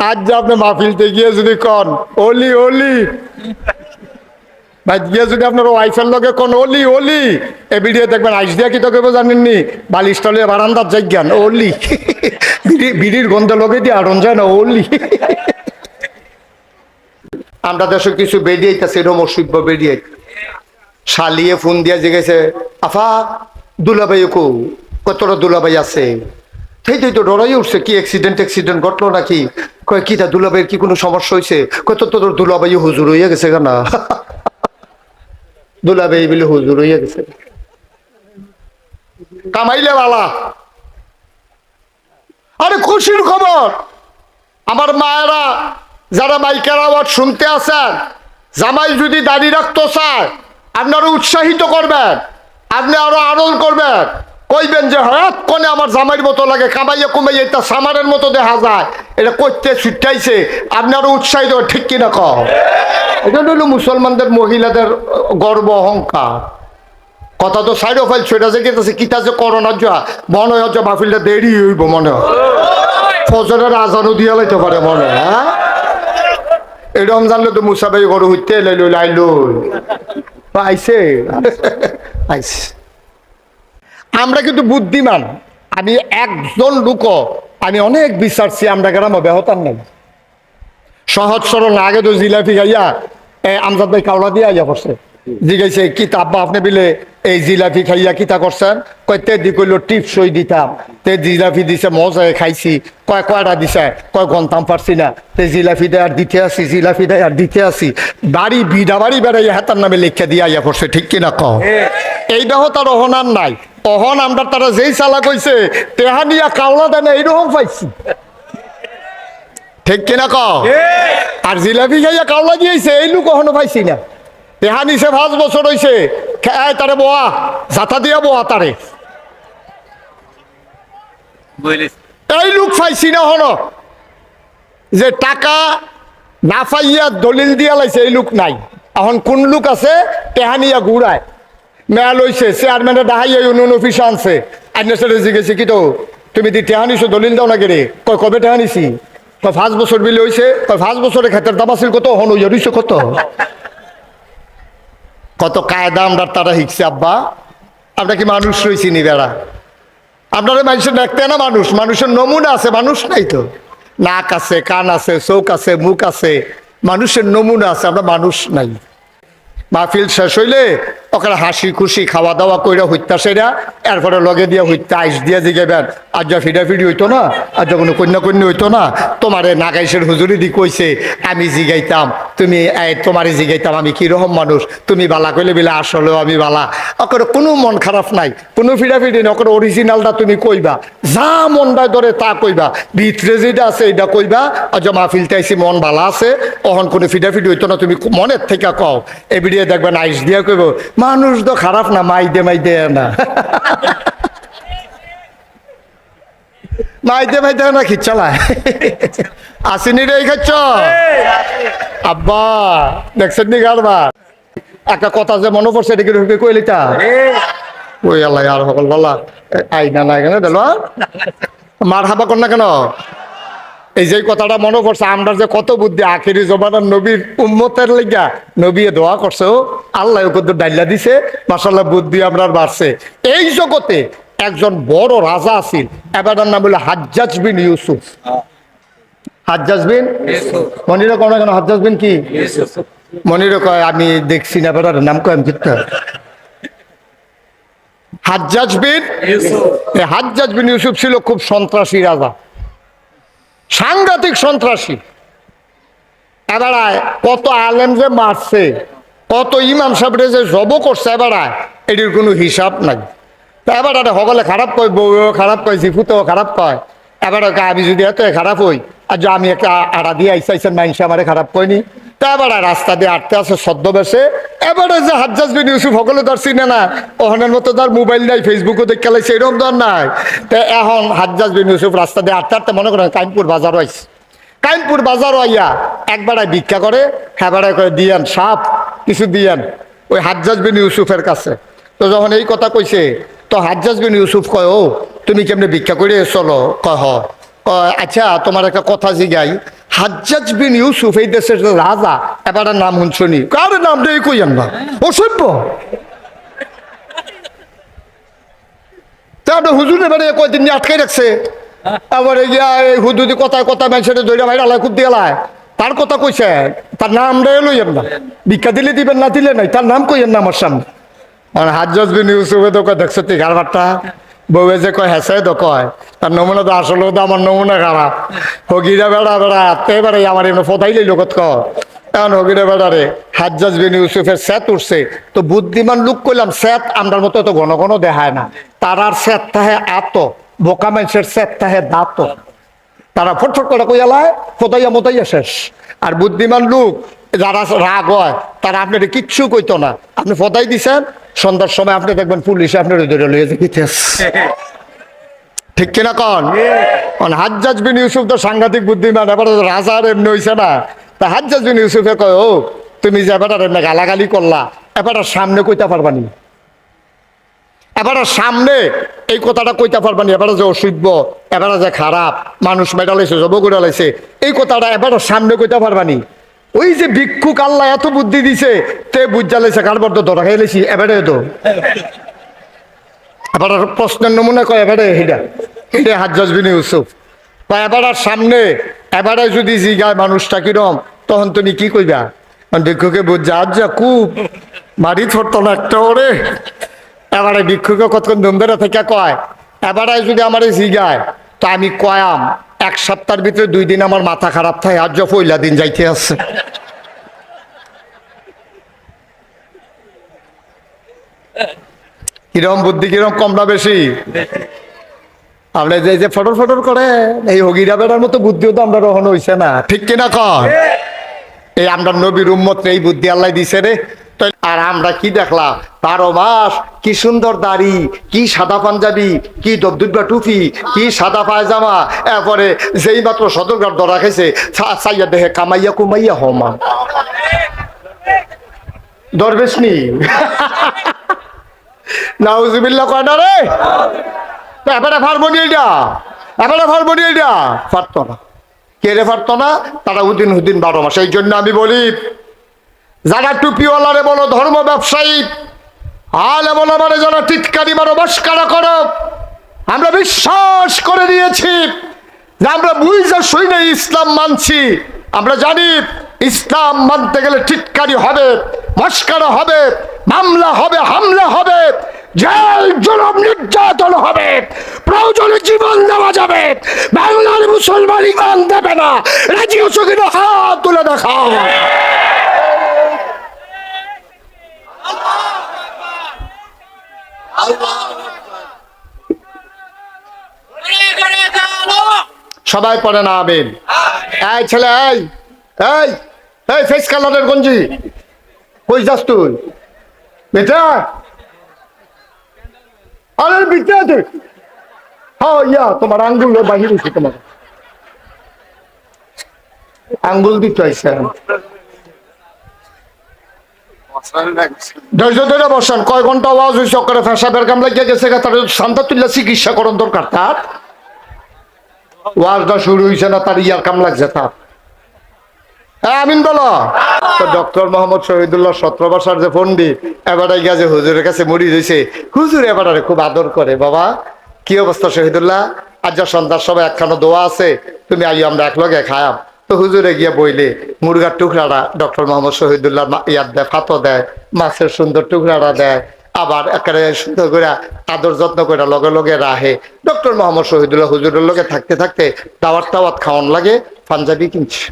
আজ যে আপনি মাহফিলতে গিয়ে যদি কন অলি অলি ভাই গিয়ে যদি আপনার ওয়াইফের লগে কোন অলি অলি এ ভিডিও দেখবেন আইস দিয়া কি তো কেউ জানেননি বালিশটা বারান্দার জায়গান অলি বিড়ির গন্ধ লগে দিয়ে আড়ন যায় না অলি। আমরা দেশে কিছু বেরিয়েছে এরকম অসভ্য বেরিয়ে শালিয়ে ফোন দিয়া জিগেছে আফা দুলাভাই কো কতটা দুলাভাই আছে সেই তো ডরাই উঠছে কি অ্যাক্সিডেন্ট ঘটলো নাকি কয় কি তা দুলাভাইয়ের কি কোনো সমস্যা হয়েছে কত তোর দুলাভাই হুজুর হইয়া গেছে না দুলাভাই বলে হুজুর হইয়া গেছে কামাইলে বালা। আরে খুশির খবর আমার মায়েরা যারা মাইকের আওয়াজ শুনতে আছেন জামাই যদি দাঁড়িয়ে রাখতে চায় আপনারা উৎসাহিত করবেন, আপনি আরো আনন্দ করবেন, কইবেন যে হঠাৎ কোনে আমার জামাইয়ের মতো লাগে কামাইয়া কুমাইয়া এটা সামারের মতো দেখা যায় এটা করতে ছুটাইছে আপনারা উৎসাহিত ঠিক কিনা কও। এটা হলো মুসলমানদের মহিলাদের গর্ব অহংকার। কথা তো সাইড অফাইল সেটা যে গেছে কিতা যে করোনার যা মনে হয় যে মাহফিলটা দেরি হইব মনে হয় ফজরের আজানও দিয়া লাইতে পারে মনে হয়। হ্যাঁ এরকম জানলে তো মুসাবাই গরু হইতে লাইল লাইল আইসে আইসে। আমরা কিন্তু বুদ্ধিমান, আমি একজন লোক আমি অনেক বিচারছি আমরা গ্রাম ব্যাহতার নাই সহজ সরল আগে তো জিলাপি খাইয়া আমজাদ ভাই কাওড়া দিয়ে আইয়া করছে জিগাইছে কিতা আব্বা আপনি বিলে এই জিলাপি খাইয়া কিতা করছেন কয় তে দি কইলো টিপসই দিতাম তে জিলাপি দিছে মজায় খাইছি কয় কয়টা দিছে কয় গন্তাম পারছি না তে জিলাপি দেয় আর দিতে আসি জিলাপি দেয় আর দিতে আসি বাড়ি বিড়া বাড়ি বেড়াইয়া হাতার নামে লেখা দিয়ে আইয়া করছে ঠিক কিনা কও। এই দেহ তার অহনার নাই অহন আমরা তারা যেই চালা কইছে তেহানিয়া কাওলা দেয় না এইরকম পাইছি ঠিক কিনা কও। আর জিলাপি খাইয়া কাওলা দিয়েছে এই লোক কখনো পাইছি না তেহা নিছে 5 বছর হয়েছে তারে বোয়া জাতা দিয়া বোয়া তারে এই লোক পাইছি না হন যে টাকা না পাইয়া দলিল দিয়া লাইছে এই লোক নাই। এখন কোন লোক আছে তেহানিয়া ঘুরায় মেয়া লইছে চেয়ারম্যানের ডাহাইয়া ইউনিয়ন অফিসে আনছে আইনের সাথে জিজ্ঞেসি কি তো তুমি দি টেহানিছো দলিল দাও না কেড়ে কয় কবে টেহানিছি কয় 5 বছর বিলে হয়েছে কয় 5 বছরে ক্ষেতের দাম আছিল কত হন হইয়া রইছে কত কত কায়দা আমরা তারা শিখছে আব্বা আমরা কি মানুষ রয়েছি নি বেড়া আপনারা মানুষের দেখতে না মানুষ মানুষের নমুনা আছে মানুষ নাই তো নাক আছে কান আছে চোখ আছে মুখ আছে মানুষের নমুনা আছে আমরা মানুষ নাই। মাহফিল শেষ হইলে ওখানে হাসি খুশি খাওয়া দাওয়া কইরা হইতা সেরা এরপরে লগে দিয়ে হইতা আইস দিয়ে জিগাইবেন আর যা ফিডাফিডি হইতো না আর যখন কন্যা কন্যা হইতো না তোমারে নাগাইশের হুজুরি দি কইছে আমি জিগাইতাম তুমি তোমারে জিগাইতাম আমি কিরকম মানুষ তুমি বালা কইলে বিলে আসলেও আমি বালা ওকে কোনো মন খারাপ নাই কোনো ফিডাফিডি না ওকে অরিজিনালটা তুমি কইবা যা মনটায় ধরে তা কইবা ভিতরে যেটা আছে এটা কইবা আর যা মাহফিলতে আইসি মন ভালো আছে অহন কোনো ফিডাফিডি হইতো না তুমি মনের থেকে কও এই ভিডিও দেখবেন আইস দিয়া কইব মানুষ তো খারাপ না মাইদে মাইদে না মাইদে মাইদে না কি চালায় আসেনি রে খাচ্ছ আব্বা দেখছেন নি কারবার একটা কথা যে মনে পড়ছে এদিকে ঢুকে কইলিতা ওই আল্লাহ আর সকল বলা আইনা নাই কেন দিল মার হাবা কর না কেন এই যে কথাটা মনে পড়ছে আমরা যে কত বুদ্ধি আখেরি জমানার নবীর উম্মতের লিগা নবী দোয়া করছে আল্লাহ কত ডাইলা দিছে মাশাআল্লাহ বুদ্ধি আপনার বাড়ছে। এই জগতে একজন বড় রাজা আছেন এবার নাম হলো হাজ্জাজ বিন ইউসুফ। হাজ্জাজ বিন মনিরে কোন কেন হাজ্জাজ বিন কি মনিরে কয় আমি দেখছি না এবার নাম কয় আমি কিতা হাজ্জাজ বিন ইউসুফ। হাজ্জাজ বিন ইউসুফ ছিল খুব সন্ত্রাসী রাজা, সাংঘাতিক সন্ত্রাসী। এবার কত আলেম যে মারছে কত ইমাম সাহেবরে যে জব করছে এবার এটির কোনো হিসাব নাই। তা এবার সকলে খারাপ কয় বউও খারাপ কয় জিফুতেও খারাপ কয় এবার আমি যদি এত খারাপ হই আর যে আমি একটা আড়া দিয়ে আইসাইছেন মানুষে আমারে খারাপ কয়নি তা এবার রাস্তা দিয়ে আটতে আছে ছদ্মবেশে এবারে যে হাজ্জাজ বিন ইউসুফ সকলে ধর চিনে না ওখানের মতো ধর মোবাইল নাই ফেসবুকও দেখে লাইছে এরকম ধর নাই। তা এখন হাজ্জাজ বিন ইউসুফ রাস্তা দিয়ে আটতে আটতে মনে করেন কাইমপুর বাজারও আইছে কাইমপুর বাজারও আইয়া একবারে ভিক্ষা করে হ্যাঁ করে দিয়ান সাপ কিছু দিয়ান ওই হাজ্জাজ বিন ইউসুফের কাছে। তো যখন এই কথা কইছে তো হাজ্জাজ বিন ইউসুফ কয় ও তুমি কেমনে ভিক্ষা করে চলো কয় হ আচ্ছা তোমার একটা কথা জিগাই, হাজ্জাজ বিন ইউসুফ এই দেশের যে রাজা, এবার নাম শুনি, কার নাম রে কইয়েন না, অসভ্য। তাহলে হুজুর এবারে কয়দিন আটকে রাখছে, এবারে গিয়া এই হুদুদি কথায় কথা মানুষের দৈরা ভাই আলাই খুব দিয়ালায়, তার কথা কইছে, তার নাম রে লইয়েন না, ভিক্ষা দিলে দিবেন না দিলে নাই, তার নাম কইয়েন না আমার সামনে। আর হাজ্জাজ বিন ইউসুফে তো কয় দেখছো তুই কারবারটা, বউয়ে যে কয় হেসে তো কয়, তার নমুনা তো আসলে তো আমার নমুনা খারাপ। হগিরা বেড়া বেড়া এবারে আমার এমনি ফোটাইলেই লোকত কয়, এখন হগিরা বেড়ারে হাজ্জাজ বিন ইউসুফের স্যাত উঠছে, তো বুদ্ধিমান লোক কইলাম স্যাত আমরার মতো তো ঘন ঘন দেখায় না, তার আর স্যাত তাহে আত, বোকা মানুষের স্যাত তাহে দাঁত, তারা ফটফট করে কইয়ালায় ফোটাইয়া মোতাইয়া শেষ। আর বুদ্ধিমান লোক যারা রাগ হয় তারা আপনার কিচ্ছু কইতো না, আপনি ফদাই দিছেন, সন্ধ্যার সময় আপনি দেখবেন পুলিশে আপনার ধরে লইয়া যেতেছে, ঠিক কিনা কন? হাজ্জাজ বিন ইউসুফ তো সাংঘাতিক বুদ্ধিমান, এবার রাজার এমনি হইছে না, তা হাজ্জাজ বিন ইউসুফে কয়, ও তুমি যে এবার এমনি গালাগালি করলা, এবার সামনে কইতে পারবানি, এবার সামনে এই কথাটা কইতে পারবানি, এবার যে অসভ্য, এবার যে খারাপ মানুষ মেডালাইছে জব করে লাইছে, এই কথাটা এবার সামনে কইতে পারবানি। ওই যে ভিক্ষুক আল্লাহ এত বুদ্ধি দিছে, তে বুঝা লাইছে কারবার তো ধরা খাইলেছি, এবারে তো এবার প্রশ্নের নমুনা কয়, এবারে হেডা এটা হাজ্জাজ বিন ইউসুফ কয়, এবার সামনে এবারে যদি জিগায় মানুষটা কিরম, তখন তুমি কি কইবা? ভিক্ষুকে বুঝা আজ্জা খুব মারি ধরতো না একটা ওরে, এবারে ভিক্ষুকে কতক্ষণ ধুমধরে থেকে কয়, এবারে যদি আমার জিগায় তো আমি কয়াম এক সপ্তাহের ভিতরে 2 দিন আমার মাথা খারাপ থাকে, আজ পয়লা দিন যাইতে আছে। কিরম বুদ্ধি, কিরম কম না বেশি? আপনি যে ফটর ফটর করে এই হগিরা বেড়ার মতো বুদ্ধিও তো আমরা রহন হইছে না, ঠিক কিনা কন? এই আমরা নবীর উম্মত এই বুদ্ধি আল্লাহ দিছে রে। আর আমরা কি দেখলাম, 12 মাস কি সুন্দর দাড়ি, কি সাদা পাঞ্জাবি, কি দবদুব্বা টুপি, কি সাদা পায়জামা, এরপরে যেই মাত্র সদরঘাট ধরা খেয়েছে চাইয়া দেহে কামাইয়া কুমাইয়া হমা দরবেশ নি নাউজুবিল্লাহ কয় না রে, এবারে ফারবনি এটা, এবারে ফারবনি এটা, পারতো না, কে রে পারতো না? তারা উদিন 12 মাস। এই জন্য আমি বলি, যারা টুপিওয়ালারে বলো ধর্ম ব্যবসায়ী, আলে বলো মানে যারা টিটকারি মারো মস্কারা করো, আমরা বিশ্বাস করে নিয়েছি যে আমরা বুঝা শুনে ইসলাম মানছি, আমরা জানি ইসলাম মানতে গেলে টিটকারি হবে, মস্কারা হবে, মামলা হবে, হামলা হবে, জেল জুলুম নির্যাতন হবে, প্রয়োজনে জীবন দেওয়া যাবে, বাংলার মুসলমান ইমান দেবে না। রাজি হচ্ছে কিনা হাত তুলে দেখাও। সবাই পড়ে না আমিন। এই ছেলে, এই এই এই ফেস কালারের গঞ্জি কই যাস তুই? বেটা আরে বিটা তুই, হ্যাঁ ইয়া তোমার আঙ্গুল বাহির হয়েছে, তোমার আঙ্গুল দিতে আইসা ধৈর্য ধরে বসান। কয় ঘন্টা আওয়াজ হয়েছে করে ফেসাবের কাম লাগিয়ে গেছে, তার শান্তা তুল্লা চিকিৎসা করণ দরকার, তার ওয়াজটা শুরু হয়েছে না, তার ইয়ার কাম লাগছে তার। আমিন বলো। ডক্টর মোহাম্মদ শহীদুল্লাহ 17 বছর যে পন্ডিত, এবারে গিয়ে হুজুরের কাছে মরি হয়েছে, হুজুর এবারে খুব আদর করে, বাবা কি অবস্থা শহীদুল্লাহ, আজ যা সন্ধ্যার সময় একখানো দোয়া আছে, তুমি আইও আমরা একলগে খায়াম। তো হুজুরে গিয়ে বইলে মুরগার টুকরাটা ডক্টর মোহাম্মদ শহীদুল্লাহ ইয়াদ দেয়, ফাতো দেয়, মাছের সুন্দর টুকরাটা দেয়, আবার একেবারে সুন্দর করে আদর যত্ন করে লগে লগে রাহে। ডক্টর মোহাম্মদ শহীদুল্লাহ হুজুরের লগে থাকতে থাকতে দাওয়াত খাওয়ান লাগে, পাঞ্জাবি কিনছে,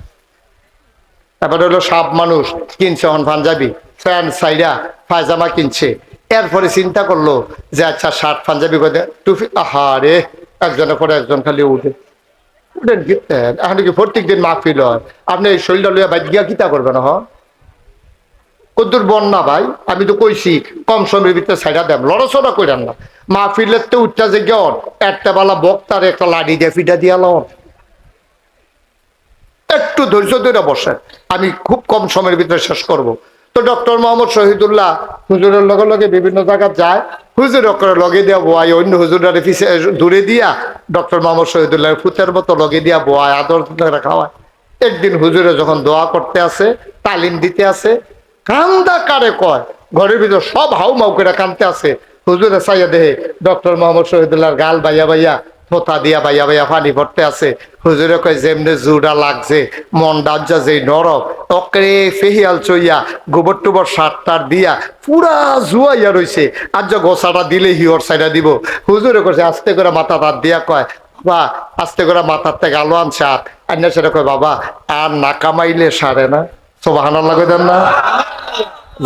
তারপরে হলো সব মানুষ কিনছে হন পাঞ্জাবি, প্যান্ট সাইডা পায়জামা কিনছে। এরপরে চিন্তা করলো যে আচ্ছা শার্ট পাঞ্জাবি করে টুপি, আহারে একজনের পরে একজন খালি উঠে উঠেন গিতেন। এখন কি প্রত্যেক দিন মাহফিল হয়, আপনি এই শরীরটা লইয়া বাইক গিয়া কিতা করবেন? কদ্দুর বন্যা ভাই, আমি তো কইছি কম সময়ের ভিতরে সাইডা দেন, লড়াচড়া করেন না। মাহফিলের তো উঠটা যে গেন একটা বেলা বক্তার একটা লাঠি দিয়ে ফিটা দিয়া লন, একটু ধৈর্য ধরে বসেন, আমি খুব কম সময়ের ভিতরে শেষ করব। তো ডক্টর মোহাম্মদ শহীদুল্লাহ হুজুরের লগে লগে বিভিন্ন জায়গায় যায়, হুজুর করে লগে দিয়া বোয়াই, অন্য হুজুরারে পিছে দূরে দিয়া ডক্টর মোহাম্মদ শহীদুল্লাহ ফুতের মতো লগে দিয়া বোয়ায়, আদর খাওয়ায়। একদিন হুজুরে যখন দোয়া করতে আসে, তালিম দিতে আসে, কান্দা কারে কয়, ঘরের ভিতর সব হাউ মাউ করে কান্দতে আসে। হুজুরে চাইয়া দেহে ডক্টর মোহাম্মদ শহীদুল্লাহর গাল বাইয়া বাইয়া, থোতা দিয়া বাইয়া বাইয়া পানি ভরতে আছে। হুজুরে কয় যেমনে জুড়া লাগছে, মন ডাজ্জা যেই নরম, অকরে ফেহিয়াল চইয়া গোবর টুবর সারটার দিয়া পুরা জুয়াইয়া রইছে। আর যে গোসাটা দিলে হিওর সাইডা দিব। হুজুরে কইছে আস্তে করে মাথা তার দিয়া কয়, বা আস্তে করে মাথার থেকে আলো আনছে আর আন্না সেটা কয়, বাবা আর না কামাইলে সারে না। সুবহানাল্লাহ কইতেন না?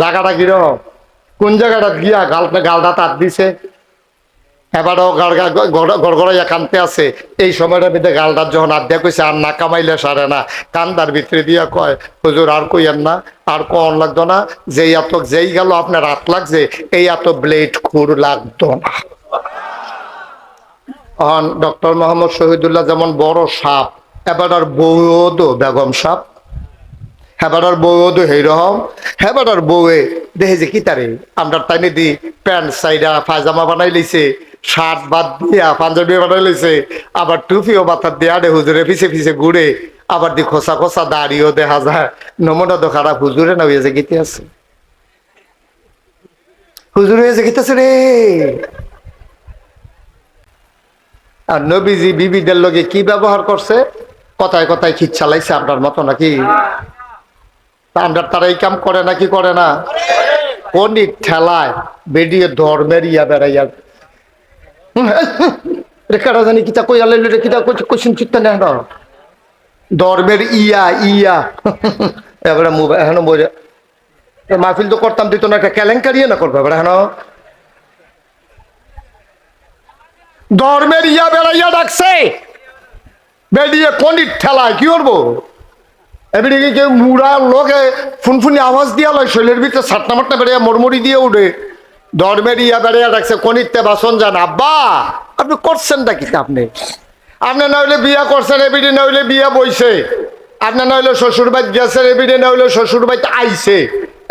জায়গাটা কিরকম, কোন জায়গাটা গিয়া গালটা তার দিছে, এবারও গড়গড়াইয়া কানতে আছে। এই সময়টার ভিতরে গালটার যখন আড্ডা কইছে আর না কামাইলে সারে না, কান্দার ভিতরে দিয়া কয়, হুজুর আর কইয়েন না, আর কন লাগতো না, যেই এত যেই গেল আপনার হাত লাগছে, এই এত ব্লেড খুর লাগতো না। ডক্টর মোহাম্মদ শহীদুল্লাহ যেমন বড় সাপ, এবার আর বউও বেগম সাপ, হেবার বউও হেরকম। হেবার বউয়ে দেখে যে কি তারে আমরা টাইনে দি প্যান্ট সাইডা পায়জামা বানাই লইছে, শার্ট বাদ দিয়া পাঞ্জাবি বানাই লইছে, আবার টুপিও মাথার দিয়ে আরে হুজুরে পিছে পিছে ঘুরে, আবার দি খোসা খোসা দাড়িও দেখা যায়। নমুনা তো খারাপ, হুজুরে না হয়ে যে গীতে আছে, হুজুর হয়ে যে গীতেছে রে। আর নবীজি বিবিদের লগে কি ব্যবহার করছে, কথায় কথায় খিচ চালাইছে আপনার মতো নাকি? আমরা তারা এই কাম করে নাকি করে না? কোনি ঠেলায় বেরিয়ে ধর্মের ইয়া বেড়াইয়া রেখাটা জানি কিতা কই আলাইল রে, কিতা কোশ্চিন চিন্তা নেই না ধর্মের ইয়া ইয়া এবারে মোবাইল এখন বোঝা মাহফিল তো করতাম, দিত না, একটা কেলেঙ্কারি না করবে এবার এখন ধর্মের ইয়া বেড়াইয়া ডাকছে, বেরিয়ে কোনি ঠেলায় কি করবো? এবারে কেউ মুড়া লোকে ফুনফুনি আওয়াজ দিয়া লয়, শৈলের ভিতরে সাটনা মাটনা বেড়ে মরমরি দিয়ে উঠে, ধর্মের ইয়া বেড়িয়া রাখছে, কনিতে বাসন যান। আব্বা আপনি করছেনটা কি? আপনি আপনি না হইলে বিয়া করছেন, এবিডি না হইলে বিয়া বইছে, আপনি না হইলে শ্বশুর বাড়ি গেছেন, এবিডি না হইলে শ্বশুর বাড়িতে আইছে,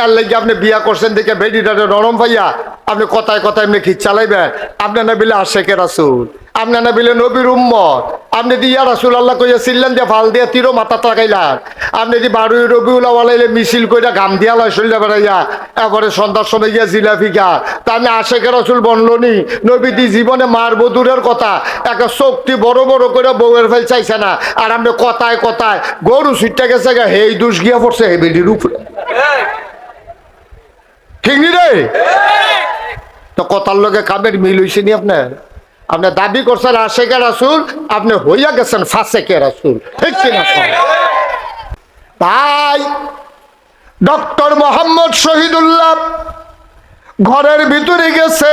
এর লাগে আপনি বিয়া করছেন দেখে বেডিটারে নরম ভাইয়া আপনি কথায় কথায় এমনি খিচ চালাইবেন। আপনি না বিলে আশেকে রাসূল, আপনি না বিলে নবীর উম্মত, আপনি দি ইয়া রাসূল আল্লাহ কইয়া চিল্লেন দিয়ে ফাল দিয়ে তীরও মাথা লাগাইলাম, আপনি দি 12 রবিউল আওয়ালাইলে মিছিল কইরা গাম দিয়া লয় শরীরে বেড়াইয়া, এরপরে সন্ধ্যার সময় গিয়া জিলাপি গা, তা আপনি আশেকে রাসূল বনলনি? নবী দি জীবনে মারবো দূরের কথা, একটা চোখটি বড় বড় করে বউয়ের ফেল চাইছে না, আর আপনি কথায় কথায় গরু ছুটতে গেছে গা, হেই দুষ গিয়া পড়ছে হে বেডির উপরে, ঠিক নি রে? তো কথার লগে কামের মিল হইছে নি? আপনার আপনার দাবি করছেন আশেকে রাসূল, আপনি হইয়া গেছেন ফাসেকে রাসূল, ঠিক কিনা? তাই ডক্টর মোহাম্মদ শহীদুল্লাহ ঘরের ভিতরে গেছে,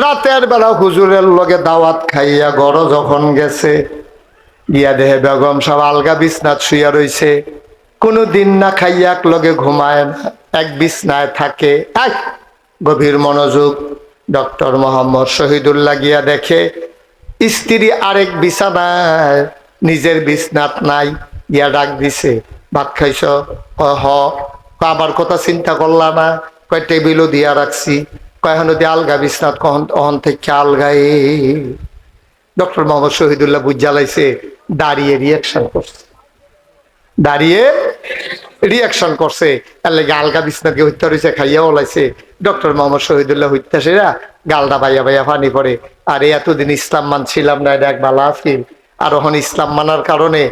রাতের বেলা হুজুরের লগে দাওয়াত খাইয়া ঘর যখন গেছে, গিয়া দেহে বেগম সব আলগা বিছনাত শুইয়া রইছে, কোনো দিন না খাইয়া এক লগে ঘুমায় না, এক বিছনায় থাকে, এক গভীর মনোযোগ। ডক্টর মোহাম্মদ শহীদুল্লাহ গিয়া দেখে স্ত্রী আরেক বিছানায়, নিজের বিছনাত নাই। গিয়া ডাক দিছে, ভাত খাইছ? হ। আমার কথা চিন্তা করলা না? কয় টেবিলও দিয়া রাখছি। কয় নদী আলগা বিছনাত, কখন থেকে আলগায়। ডক্টর মোহাম্মদ শহীদুল্লাহ বুঝ জ্বালাইছে, দাঁড়িয়ে রিয়াকশন করছে, দাঁড়িয়ে রিয়াকশন করছে, এর লাগে আলগা বিছনাকে হত্যা রয়েছে, খাইয়া ওলাইছে। ডক্টর মোহাম্মদ শহীদুল্লাহ হইতাসেরা গালটা বাইয়া বাইয়া পানি পড়ে, আর এতদিন ইসলাম মানছিলাম না, এটা এক ভালো আছি, আর এখন ইসলাম মানার কারণে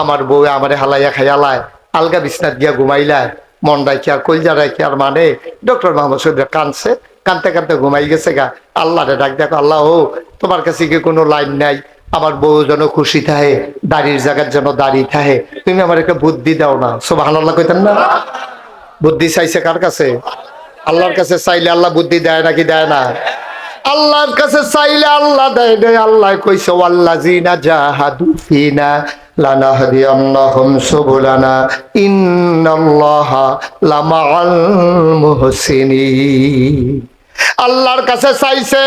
আমার বউ আমারে হালাইয়া খাইয়ালায়, আলগা বিছনাত গিয়া ঘুমাইলায়, মন ডাকি আর কলজা ডাকি আর মানে। ডক্টর মোহাম্মদ শহীদুল্লাহ কানছে, কানতে কানতে ঘুমাই গেছে গা। আল্লাহরে ডাক দেখো, আল্লাহ ও তোমার কাছে কি কোনো লাইন নাই? আমার বউ যেন খুশি থাকে, দাড়ির জায়গার যেন দাড়ি থাকে, তুমি আমার একটা বুদ্ধি দাও না। সুবহানাল্লাহ কইতেন না? বুদ্ধি চাইছে কার কাছে? আল্লাহর কাছে চাইলে আল্লাহ বুদ্ধি দেয় নাকি দেয় না? আল্লাহর কাছে চাইলে আল্লাহ দেয় দেয়। আল্লাহ কইছে ওয়াল্লাযিনা জাহাদু ফিনা লানাহদিয়ান্নাহুম সুবুলানা ইন্নাল্লাহা লামাআল মুহসিনিন। আল্লাহর কাছে চাইছে,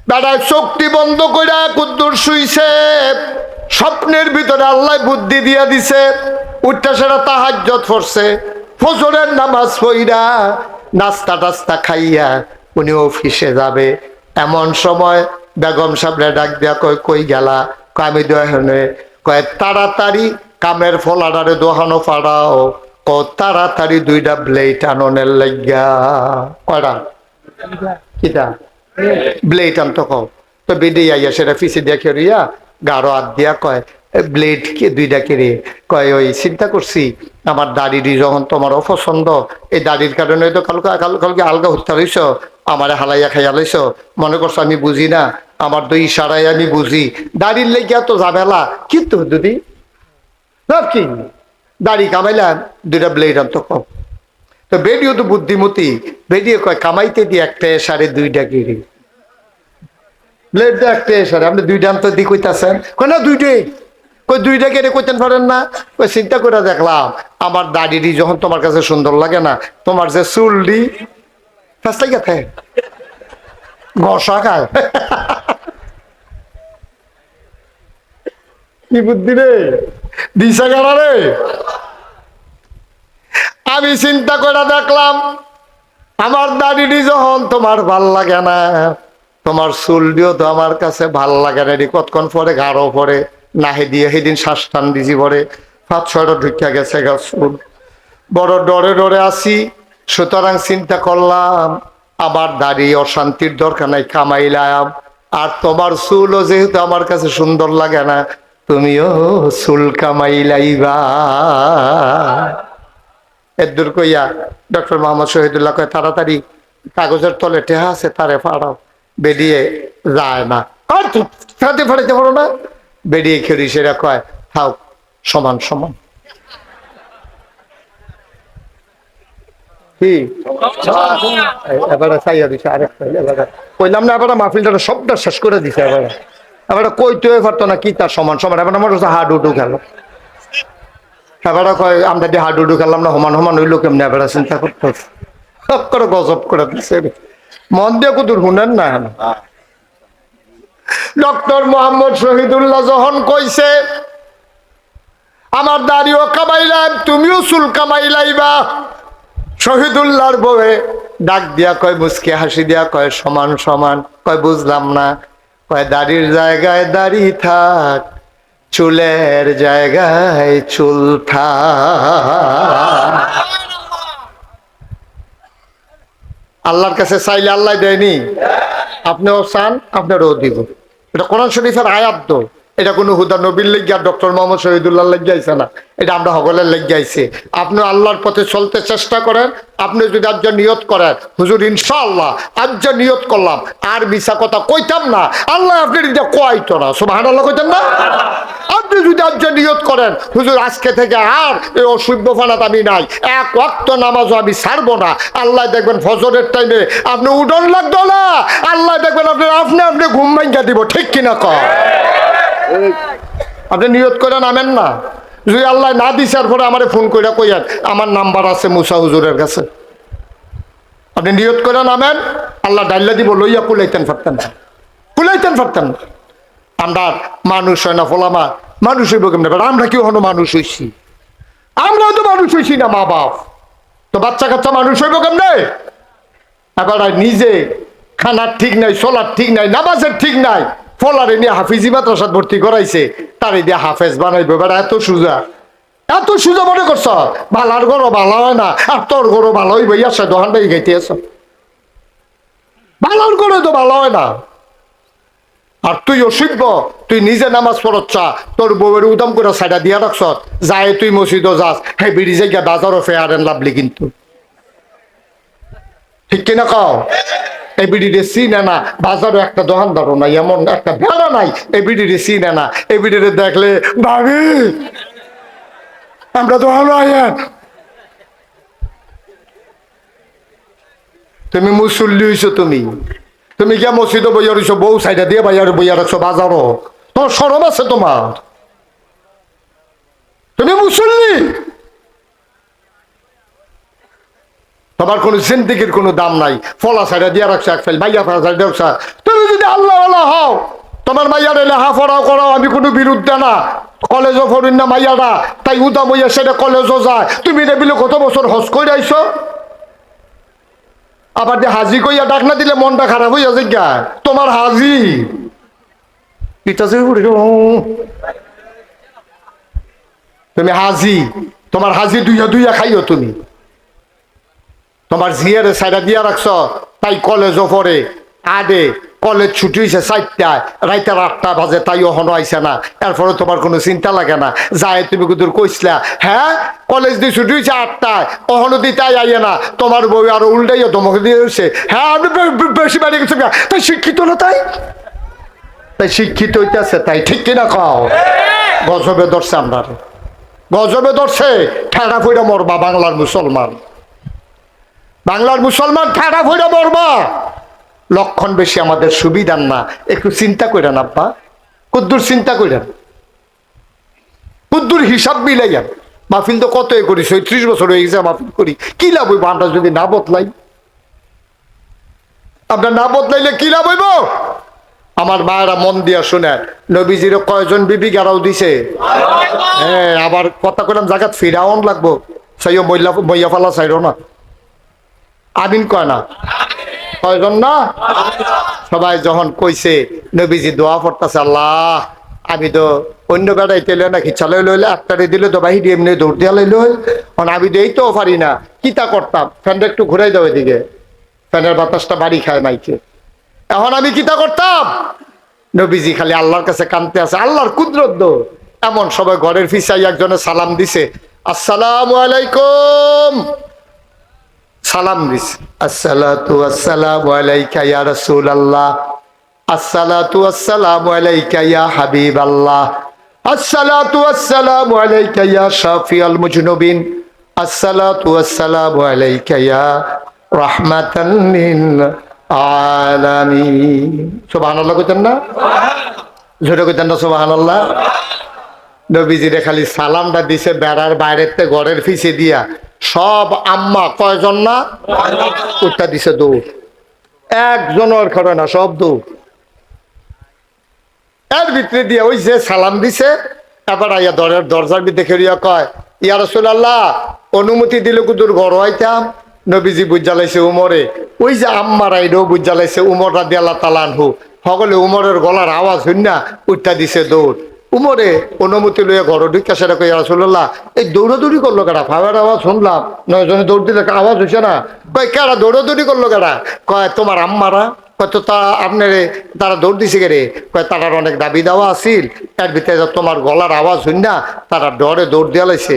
বেড়া চোখটি বন্ধ কইরা কুদ্দুর শুইছে, স্বপ্নের ভিতরে আল্লাহ বুদ্ধি দিয়া দিছে, উঠটা সেটা তাহাজ্জুদ পড়ছে, ফজরের নামাজ পড়া, নাস্তা টাস্তা খাইয়া উনি অফিসে যাবে। এমন সময় বেগম সাহেবরা ডাক দিয়া কয় কই গেলা? কয় আমি দোহানে। কয় তাড়াতাড়ি কামের ফলাডারে দোহানো পাড়াও। ক তাড়াতাড়ি 2টা ব্লেড আননের লাগিয়া। কয়টা? কিটা ব্লেড আনতো কও। তো বেডে আইয়া সেটা ফিসে দেখে রিয়া গাঢ় হাত দিয়া কয় ব্লেড কে 2টা কেড়ে। কয় ওই চিন্তা করছি আমার দাড়িটি যখন তোমার অপছন্দ, এই দাড়ির কারণে তো কালকে আলগা হত্যা হইছ, আমার হালাইয়া খাইয়া লাইছ, মনে করছো আমি বুঝি না? আমার তো ইশারায় আমি বুঝি। দাড়ির লেগিয়া তো ঝামেলা, কিন্তু দিদি লাভ কি? দাড়ি কামাইলাম 2টা ব্লেড আনতো কম। তো বেডিও তো বুদ্ধিমতী, বেডিও কয় কামাইতে দিয়ে একটা সাড়ে 2টা কেড়ে। ব্লেড তো একটা সারে আপনি 2টা আনতে দি কইতাছেন? কয় না 2টাই। কই 2টা কেটে কইতেন পারেন না? ওই চিন্তা করে দেখলাম আমার দাড়িটি যখন তোমার কাছে সুন্দর লাগে না, তোমার যে চুলটি ফেসলাই গেছে ঘষা খায়। কি বুদ্ধি রে দিশা গেলা রে। আমি চিন্তা করে দেখলাম আমার দাড়িটি যখন তোমার ভাল লাগে না, তোমার চুলটিও তো আমার কাছে ভাল লাগে না। কতক্ষণ পরে গাঢ় পরে নাহে দিয়ে সেদিন শ্বাস টান দিছি পরে 5-6টা ঢুকিয়া গেছে গা চুল। বড় ডরে ডরে আসি। সুতরাং চিন্তা করলাম আমার দাড়ি অশান্তির দরকার নাই, কামাইলাম। আর তোমার চুলও যেহেতু আমার কাছে সুন্দর লাগে না, তুমিও চুল কামাইলাইবা। এদুর কইয়া ডক্টর মোহাম্মদ শহীদুল্লাহ কয় তাড়াতাড়ি কাগজের তলে টেহা আছে তারে ফাড়াও। বেরিয়ে যায় না, আর ফেরাতে ফাড়াইতে পারো না। বেরিয়ে খেলি সেটা কয় থাও সমান সমান। কি এবারে চাইয়া দিছে আরেকটা, এবারে কইলাম না এবারে মাহফিলটা সবটা শেষ করে দিছে। এবারে কইতে পারতো না কি তার সমান সমান। এবার আমার হাডুডু খেলো। এবারে কয় আমরা দিয়ে হাডুডু খেলাম না, সমান সমান হইলো কেমনি? এবারে চিন্তা করতে করে গজব করে দিচ্ছে। মন দিয়ে কুতুর শুনেন না। ডক্টর মোহাম্মদ শহীদুল্লাহ যখন কইছে আমার দাড়িও কামাইলাম তুমিও চুল কামাইলাইবা, শহীদুল্লাহর বউয়ে ডাক দিয়া কয় মুচকি হাসি দিয়া কয় সমান সমান। কয় বুঝলাম না। কয় দাড়ির জায়গায় দাড়ি থাক, চুলের জায়গায় চুল থাক। আল্লাহর কাছে চাইলে আল্লাহ দেয়নি? আপনিও চান আপনারও দিব। এটা কোরআন শরীফের আয়াত তো। এটা কোনো হুদা নবীর লেগে আর ডক্টর মোহাম্মদ শহীদুল্লাহ লেগে আইছে না, এটা আমরা সকলের লেগে আইছে। আপনি আল্লাহর পথে চলতে চেষ্টা করেন। আপনি যদি আজ নিয়ত করেন হুজুর ইনশাআল্লাহ আজ নিয়ত করলাম আর মিছা কথা কইতাম না, আল্লাহ আপনি কয়তো না সুবহানাল্লাহ কইতেন না? আপনি যদি আজ নিয়ত করেন হুজুর আজকে থেকে আর এই অসভ্য ফানাত আমি নাই, এক ওয়াক্ত নামাজও আমি ছাড়বো না, আল্লাহ দেখবেন ফজরের টাইমে আপনি উডন লাগতো না, আল্লাহ দেখবেন আপনি ঘুম ভাঙ্গা দিব। ঠিক কিনা কর? আপনি নিয়ত করে নামেন না। যদি আল্লাহ না দিছার পরে আমারে ফোন করে কইয়ান আমার নাম্বার আছে মুসা হুজুরের কাছে। আপনি নিয়ত করে নামেন, আল্লাহ ডাইল্লা দিব, লইয়া কুলাইতেন পারতেন না, কুলাইতেন পারতেন না। আমরা মানুষ হয় না ফলামা, মানুষ হইব কেমন? আমরা কি হনো মানুষ হইছি? আমরাও তো মানুষ হইছি না, মা বাপ তো বাচ্চা কাচ্চা মানুষ হইব কেমনে? এবার নিজে খানার ঠিক নাই, চলার ঠিক নাই, নামাজের ঠিক নাই, ফলারে নিয়ে হাফিজি মাদ্রাসাত ভর্তি করাইছে, তারে দিয়ে হাফেজ বানাইবে। বেড়া এত সুজা, এত সুজা মনে করছ? ভালার গরো ভালো হয় না, আর তোর গরো ভালো হইবে ইয়াসা দোহান ভাই গাইতে আস। ভালার গরো তো ভালো হয় না। আর তুই অসভ্য, তুই নিজে নামাজ পড়ছা, তোর বউয়ের উদম করে সাইডা দিয়া রাখছ, যায় তুই মসজিদও যাস, হে বিড়ি জায়গা বাজারও ফেয়ার এন্ড লাভলি। কিন্তু ঠিক কিনা কও? এই বিড়িরে চিনে না, বাজারও একটা দোকানদারও নাই, এমন একটা ভেড়া নাই এই বিড়িরে চিনে না। এই বিড়িরে দেখলে ভাবি আমরা তো ভালো আয়েন। তুমি মুসল্লি হইছো, তুমি গিয়া মসজিদও বইয়া রইছো, বউ সাইডা দিয়ে বাইয়ার বইয়া রাখছো বাজারও। তোমার শরম আছে? তোমার তুমি মুসল্লি, তোমার কোন জিন্দিগির কোনো দাম নাই। ফলা সাইডা দিয়া রাখছো এক ফেল, মাইয়া ফলা সাইডা রাখছো। তুমি যদি আল্লাহ হও, তোমার মাইয়ার লেহা পড়াও করাও, আমি কোনো বিরুদ্ধে না। কলেজও পড়ুন না মাইয়ারা, তাই উদা বইয়া সেটা কলেজও যায়। তুমি রেবিলে কত বছর হজ করে আইছো? আবার যে হাজি কইয়া ডাক না দিলে মনটা খারাপ হইয়া যায়। তোমার হাজি তুমি হাজি, তোমার হাজি দুইয়া দুইয়া খাইও তুমি। তোমার ঝিয়ারে সাইডা দিয়া রাখছ, তাই কলেজও পড়ে আডে, কলেজ ছুটি হয়েছে 4টায়, রাইতের 8টা বাজে, তাই ওহনো আইসে না। এরপরে তোমার কোনো চিন্তা লাগে না, যায় তুমি কুদুর কইসলা হ্যাঁ কলেজ দিয়ে ছুটি হয়েছে 8টায়, ওহনো দিয়ে তাই আইয়ে না। তোমার বউ আরো উল্টাইয়া তোমাকে দিয়ে হয়েছে হ্যাঁ আমি বেশি বাড়ি গেছি, তাই শিক্ষিত না, তাই তাই শিক্ষিত হইতেছে, তাই ঠিক কিনা খাও। গজবে ধরছে আপনার, গজবে ধরছে, ঠেড়া ফইরা মরবা বাংলার মুসলমান, বাংলার মুসলমান ঠেড়া ফইরা মরবা। লক্ষণ বেশি আমাদের সুবিধার না, একটু চিন্তা করেন আব্বা, কুদ্দুর চিন্তা করেন, কুদ্দুর হিসাব মিলাইয়া। মাহফিল তো কত করি, 36 বছর হয়ে গেছে মাহফিল করি, কি লাভ হইব আমরা যদি না বদলাই? আপনার না বদলাইলে কি লাভ হইব? আমার মায়েরা মন দিয়া শুনেন, নবীজির কয়জন বিবি গারাও দিছে? হ্যাঁ, আবার কথা কইলাম জায়গাত ফিরাউন লাগবো, সেই মইয়া ফালা চাইরো না, আমিন কয় না, কয়জন না? সবাই যখন কইছে নবীজি দোয়া পড়তেছে, আল্লাহ আমি তো অন্য বেড়াইতে নাকি চালাই লইলে একটারে দিলে তো বাহির এমনি দৌড় দিয়া লাইল, আমি তো এইটাও পারি না, কিতা করতাম? ফ্যানটা একটু ঘুরাই দাও এদিকে, ফ্যানের বাতাসটা বাড়ি খায় মাইকে। এখন আমি কিতা করতাম? নবীজি খালি আল্লাহর কাছে কানতে আছে, আল্লাহর কুদরত দো। এমন সবাই ঘরের ফিসাই একজনে সালাম দিছে, আসসালামু আলাইকুম, সালাম দিছে, আসসালাতু আসসালামু আলাইকা ইয়া রাসূলুল্লাহ, আসসালাতু আসসালামু আলাইকা ইয়া হাবিবাল্লাহ, আসসালাতু আসসালামু আলাইকা ইয়া শাফিউল মুজনুবিন, আসসালাতু আসসালামু আলাইকা ইয়া রাহমাতান লিল আলামিন। সুবহানাল্লাহ কইতেন না? জোরে কইতেন না সুবহানাল্লাহ? নবীজিরে খালি সালামটা দিছে বেড়ার বাইরেতে ঘরের ফিসে দিয়া, সব আম্মা কয়জন না উঠটা দিছে দৌড়, একজনের করে না, সব দৌড়। এর ভিতরে দিয়ে ওই যে সালাম দিছে, এবার আইয়া দরজার ভিতরে খেলিয়া কয়, ইয়া রাসূলুল্লাহ অনুমতি দিলে কুদুর ঘর হইতাম। নবীজি বুঝালাইছে উমরে, ওই যে আম্মার আইডও বুঝালাইছে উমর রাদিয়াল্লাহু তাআলা আনহু, সকলে উমরের গলার আওয়াজ শুননা উঠটা দিছে দৌড়। উমরে অনুমতি লইয়া ঘর ঢুকা সেটা কই, ইয়া রাসূলুল্লাহ এই দৌড়াদৌড়ি করলো কেডা? ফাওয়ার আওয়াজ শুনলাম, 9 জনে দৌড় দিলে আওয়াজ হইছে না। কয় কেডা দৌড়াদৌড়ি করলো কেডা? কয় তোমার আম্মারা। কত তা আপনারে তারা দৌড় দিছে কে রে? কয় তারার অনেক দাবি দেওয়া আছিল, এর ভিতরে তোমার গলার আওয়াজ শুননা তারা ডরে দৌড় দিয়া লাইছে।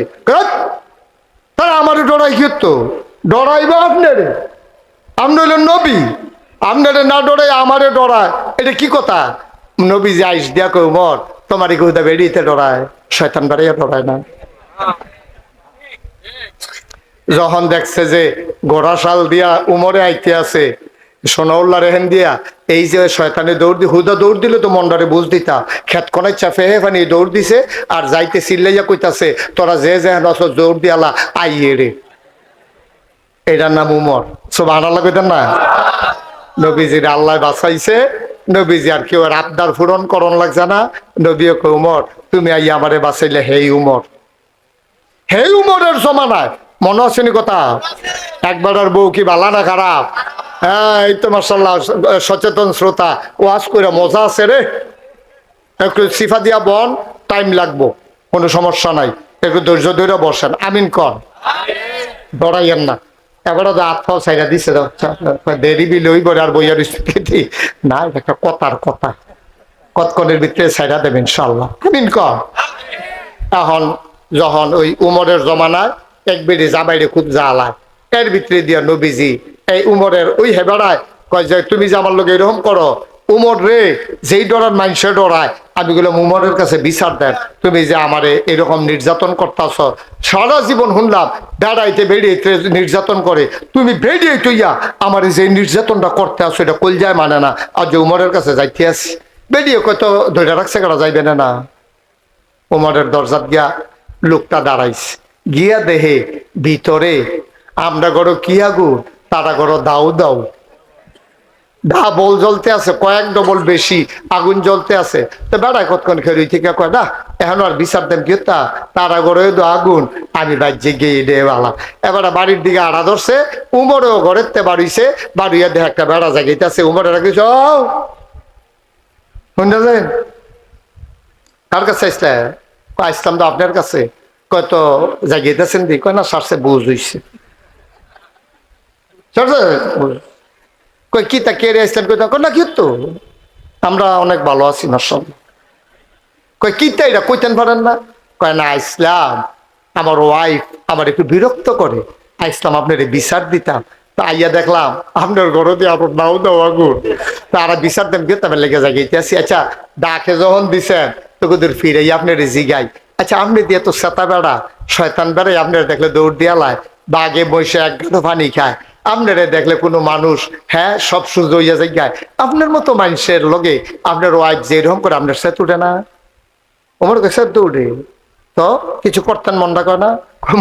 তারা আমারে ডরাই কি তো? ডরাইবা আপনারে? আপনি হইলেন নবী, আপনারে না ডরাই আমারে ডরায়, এটা কি কথা? নবী যে আইস দিয়া কই, উমর তোমার গৌদা বেড়িতে ডরায়, শয়তান বাড়িয়া ডরায় না। যখন দেখছে যে ঘোড়া শাল দিয়া উমরে আইতে আছে, সোনাউল্লাহ রেহেন দিয়া, এই যে শয়তানে দৌড় দি, হুদা দৌড় দিলে তো মন্ডারে বুঝ দিতা, খেত কনাই চাপে ফানি দৌড় দিছে, আর যাইতে চিল্লাইয়া কইতাছে তোরা যে দৌড় দিয়ালা আইয়ে রে। এটার নাম উমর। সুবহানাল্লাহ কইতেন না? নবীজির আল্লাহ বাঁচাইছে, নবীজি আর কেউ আবদার পূরণ করন লাগছে না। নবী কই, উমর তুমি আইয়া আমারে বাঁচাইলে, হেই উমর, হেই উমরের জমানায় মনে আছেনি কথা? একবার আর বউ কি বালা না খারাপ? হ্যাঁ এই তো মাশাআল্লাহ সচেতন শ্রোতা, ওয়াজ করে মজা আছে রে, একটু সিফা দিয়া বন, টাইম লাগবো, কোনো সমস্যা নাই, একটু ধৈর্য ধরে বসেন, আমিন কর, ডরাইয়েন না। এবারে তো আত্মাও সাইডা দিছে, দেরি বিল ওই করে আর বইয়ার স্থিতি না, একটা কথার কথা, কতক্ষণের ভিতরে সাইডা দেবেন ইনশাআল্লাহ, আমিন কর। এখন যখন ওই উমরের জমানায় এক বেড়ে জামাইরে খুব জ্বালায়, এর ভিতরে দিয়া নবীজি এই উমরের ওই হেবেড়ায় কয় যে তুমি যে আমার লোক এরকম করো, উমর রে যেই ডরার মানুষের ডরায়, আমি বললাম উমরের কাছে বিচার দেন, তুমি যে আমারে এরকম নির্যাতন করতেছ, সারা জীবন শুনলাম বেড়াইতে বেরিয়েতে নির্যাতন করে, তুমি বেরিয়ে তুইয়া আমার যে নির্যাতনটা করতে আসো এটা কল যায় মানে না, আর যে উমরের কাছে যাইতে আসি, বেরিয়ে কত ধৈর্য রাখছে করা যাইবে না না। উমরের দরজাত গিয়া লোকটা দাঁড়াইছে, গিয়া দেহে ভিতরে আমরা গড়ো কি আগুন, তারা গড়ো দাউ দাউ, ডাবল জ্বলতে আছে, কয়েক ডবল বেশি আগুন জ্বলতে আছে। তো বেড়ায় কতক্ষণ খেয়ে থেকে কয় না এখন আর বিচার দেন কি তারা ঘরে আগুন, আমি বাজ্যে গিয়ে দেওয়ালা। এবার বাড়ির দিকে আড়া ধরছে, উমরেও ঘরের তে বাড়িছে, বাড়িয়ে দেখ একটা বেড়া জাগিতেছে। উমরে রাখিস শুনতে যান কার কাছে আসলে? আসলাম তো আপনার কাছে। কয় তো জাগিয়েতেছেন দি? কয় না সারছে বুঝ হইছে। কই কি তা কে আসলেন? কই না কি তো আমরা অনেক ভালো আছি না সব। কই কি তা এটা কইতেন পারেন না? কয় না ইসলাম আমার ওয়াইফ আমার একটু বিরক্ত করে, ইসলাম আপনার বিচার দিতাম। তা আইয়া দেখলাম আপনার ঘরে দিয়ে আপনার নাও দাও আগুন, তারা বিচার দেন গিয়ে তেমন লেগে জাগিয়ে আসি। আচ্ছা ডাকে যখন দিছেন তোদের ফিরে আপনার জিগাই, আচ্ছা আপনি দিয়ে তো সেতা বেড়া শয়তান বেড়াই আপনার দেখলে দৌড় দিয়া লায়, বাঘে বসে এক গাঁটো পানি খায়, আপনারে দেখলে কোনো মানুষ হ্যাঁ সব সূর্য হইয়া যায়। আপনার মতো মানুষের লগে আপনার ওয়াইফ যেরকম করে আপনার সাথে উঠে না, ওমর কাছে উঠে তো কিছু করতেন মনটা কয় না?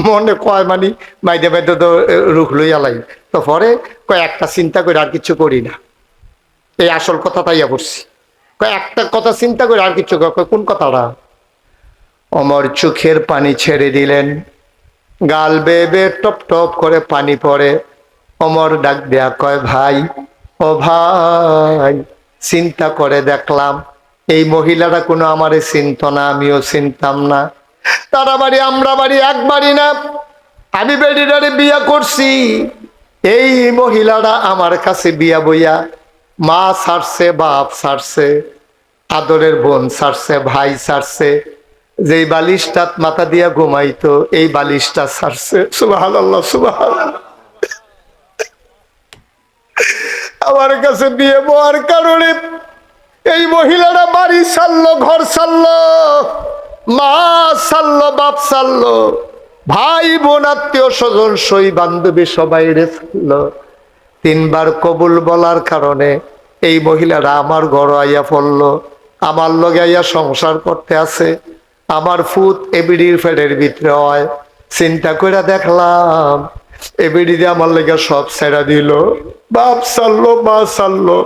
মনে কয় মানি মাইদে মাইদে তো রুখ লইয়া লাই। তো পরে কয় একটা চিন্তা করে আর কিছু করি না, এই আসল কথা তাইয়া পড়ছি। কয় একটা কথা চিন্তা করে আর কিছু কোন কথাটা? অমর চোখের পানি ছেড়ে দিলেন, গাল বেবে টপ টপ করে পানি পড়ে। অমর ডাক দেয়া কয় ভাই, ও ভাই চিন্তা করে দেখলাম এই মহিলারা কোনো আমারে চিনত না, আমিও চিনতাম না। তারা বাড়ি আমরা বাড়ি এক বাড়ি না, আমি বেডিটারে বিয়া করছি, এই মহিলারা আমার কাছে বিয়া বইয়া মা ছাড়ছে, বাপ ছাড়ছে, আদরের বোন ছাড়ছে, ভাই ছাড়ছে, যেই বালিশটা মাথা দিয়া ঘুমাইতো এই বালিশটা ছাড়ছে। সুবহানাল্লাহ সুবহানাল্লাহ। আমার কাছে বিয়ে বউয়ার কারণে এই মহিলারা বাড়ি ছাড়লো, ঘর ছাড়লো, মা ছাড়লো, বাপ ছাড়লো, ভাই বোন আত্মীয় স্বজন সই বান্ধবী সবাই রে ছাড়লো। তিনবার কবুল বলার কারণে এই মহিলারা আমার ঘর আইয়া পড়লো, আমার লগে আইয়া সংসার করতে আছে। আমার ফুত এবিডির ফেডের ভিতরে হয়। চিন্তা করে দেখলাম এবিডি দিয়ে আমার লেগে সব ছেড়া দিল, বাপ ছাড়লো, মা ছাড়লো,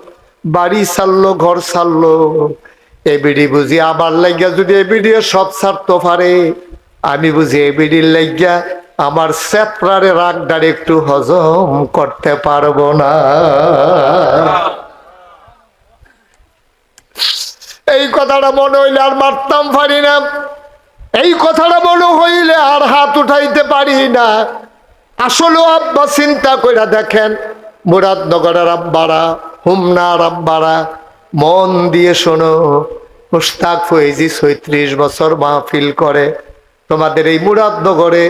বাড়ি ছাড়লো, ঘর ছাড়লো। এবিডি বুঝি আমার লাগিয়া যদি এবিডি সব ছাড়তে পারে, আমি বুঝি এবিডির লাগিয়া আমার সেপরারে রাগডার একটু হজম করতে পারবো না। এই কথাটা মনে হইলে আর মারতাম পারি না, এই কথাটা মনে হইলে আর হাত উঠাইতে পারি না। আসলে আব্বা চিন্তা করে দেখেন, মুরাদনগরের আব্বারা, হুমনার আব্বারা, মন দিয়ে শোনো, মুশতাক ফয়েজি 36 বছর মাহফিল করে তোমাদের এই মুরাদনগরে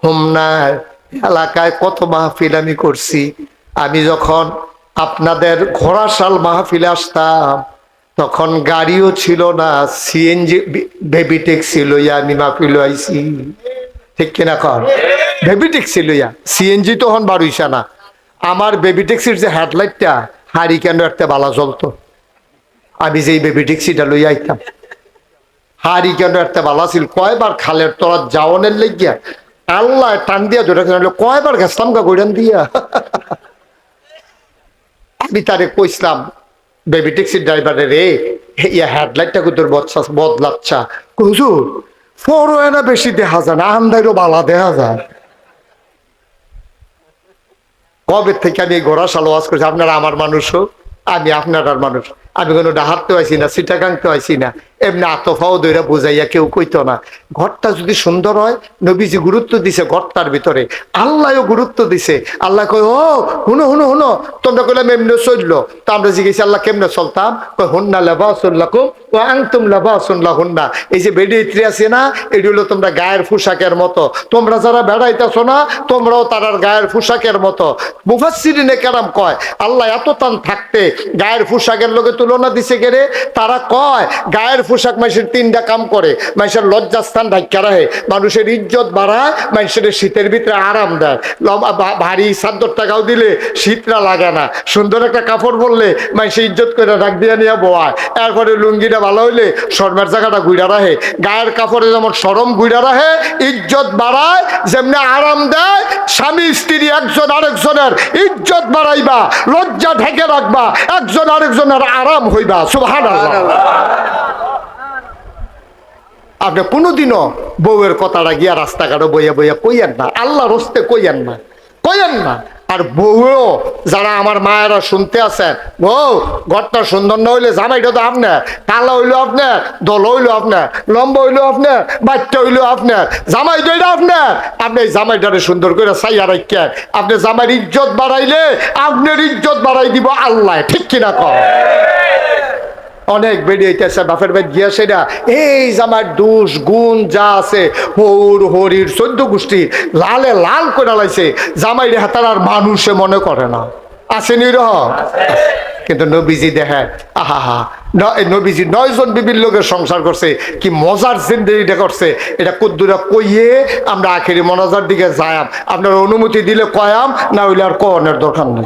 হুমনার এলাকায় কত মাহফিল আমি করছি। আমি যখন আপনাদের ঘোড়াশাল মাহফিলে আসতাম তখন গাড়িও ছিল না, সিএনজি বেবি ট্যাক্সি লইয়া আমি মাহফিল আইছি, ঠিক কিনা কর? বেবি ট্যাক্সি লইয়া, সিএনজি তখন বাড়ুইছে না। আমার বেবি ট্যাক্সির যে হেডলাইটটা হারি কেন একটা বালা জ্বলতো, আমি যেই বেবি ট্যাক্সিটা লইয়া আইতাম হারি কেন একটা বালা ছিল। কয়বার খালের তলা যাওয়ানের লেগিয়া আল্লাহ টান দিয়া ধরে কয়বার গেছলাম গা গৈরান দিয়া। আমি তারে কইসলাম বেবি ট্যাক্সির ড্রাইভারে, রে ইয়া হেডলাইটটা তোর বদলাচ্ছা, হুজুর ফরো এনা বেশি দেখা যায় না, আন্দাইরও বালা দেখা যায়। কবে থেকে আমি এই ঘোড়াশাল ওয়াজ করছি, আপনারা আমার মানুষও, আমি আপনার আর মানুষ। আমি কোনো ডাহাতে আইছি না, সিটাগাংতে আইছি না, এমনি আতফাও দইরা বুঝাইয়া কেউ কইতো না। ঘরটা যদি সুন্দর হয়, নবীজি গুরুত্ব দিছে ঘরটার ভিতরে, আল্লাহও গুরুত্ব দিছে। আল্লাহ কই ও হুনো হুনো হুনো, তোমরা কইলাম এমনি চললো, তো আমরা জিজ্ঞেস আল্লাহ কেমনে চলতাম? কই হুন্না লাবাসুন লাকুম ওয়া আনতুম লাবাসুন লাহুন্না। এই যে বেডিত্রি আছে না, এটি হলো তোমরা গায়ের পোশাকের মতো, তোমরা যারা বেড়াইতেছো না তোমরাও তারার গায়ের পোশাকের মতো। মুফাসসিরিনে কেরাম কয় আল্লাহ এত টান থাকতে গায়ের পোশাকের লগে তুলনা দিছে গেলে, তারা কয় গায়ের পোশাক মানুষের তিনটা কাম করে, মানুষের লজ্জাস্থান ঢাকা রাখে, মানুষের ইজ্জত বাড়ায়, মানুষের শীতের ভিতরে আরাম দেয়। ভারী চাদর টাকাও দিলে শীতটা লাগে না, সুন্দর একটা কাপড় পরলে মানুষের ইজ্জত করে ডাক দিয়ে নিয়ে বোয়ায়। এরপরে লুঙ্গিটা ভালো হইলে শর্মের জায়গাটা ঘুরা রাখে, গায়ের কাপড়ে যেমন সরম ঘুরা রাখে, ইজ্জত বাড়ায়, যেমনি আরাম দেয়। স্বামী স্ত্রী একজন আরেকজনের ইজ্জত বাড়াইবা, লজ্জা ঢেকে রাখবা, একজন আরেকজনের আরাম হইবা। সুবহানাল্লাহ। আপনি কোনোদিনও বউয়ের কথাটা গিয়া রাস্তাঘাটে বইয়া বইয়া কইয়েন না, আল্লাহর হস্তে কইয়েন না, কইয়েন না। আর বউও যারা আমার মায়েরা শুনতে আছেন, বউ ঘরটা সুন্দর না হইলে জামাইটা তো আপনার, কালা হইলো আপনার, দল হইলো আপনার, লম্বা হইলো আপনার, বাচ্চা হইলো আপনার, জামাই দইটা আপনার। আপনি জামাইটারে সুন্দর করে চাইয়া রাখেন। আপনি জামাইয়ের ইজ্জত বাড়াইলে আপনার ইজ্জত বাড়াই দিব আল্লাহ, ঠিক কিনা কর? অনেক বেরিয়েছে বাপের বাড়ি গিয়া সেটা এই জামার দোষ গুণ যা আছে হৌর হরির 14 গোষ্ঠী লালে লাল করে লাইছে, জামাই রে হাতার আর মানুষে মনে করে না, আসেনি রহ। কিন্তু নবীজি দেখেন, আহা হা, নবীজি 9 জন বিবির লোকের সংসার করছে, কি মজার জিন্দেগিটা করছে। এটা কুদ্দুরা কইয়ে আমরা আখেরি মনাজার দিকে যায়াম, আপনার অনুমতি দিলে কয়াম, না হইলে আর কনের দরকার নেই।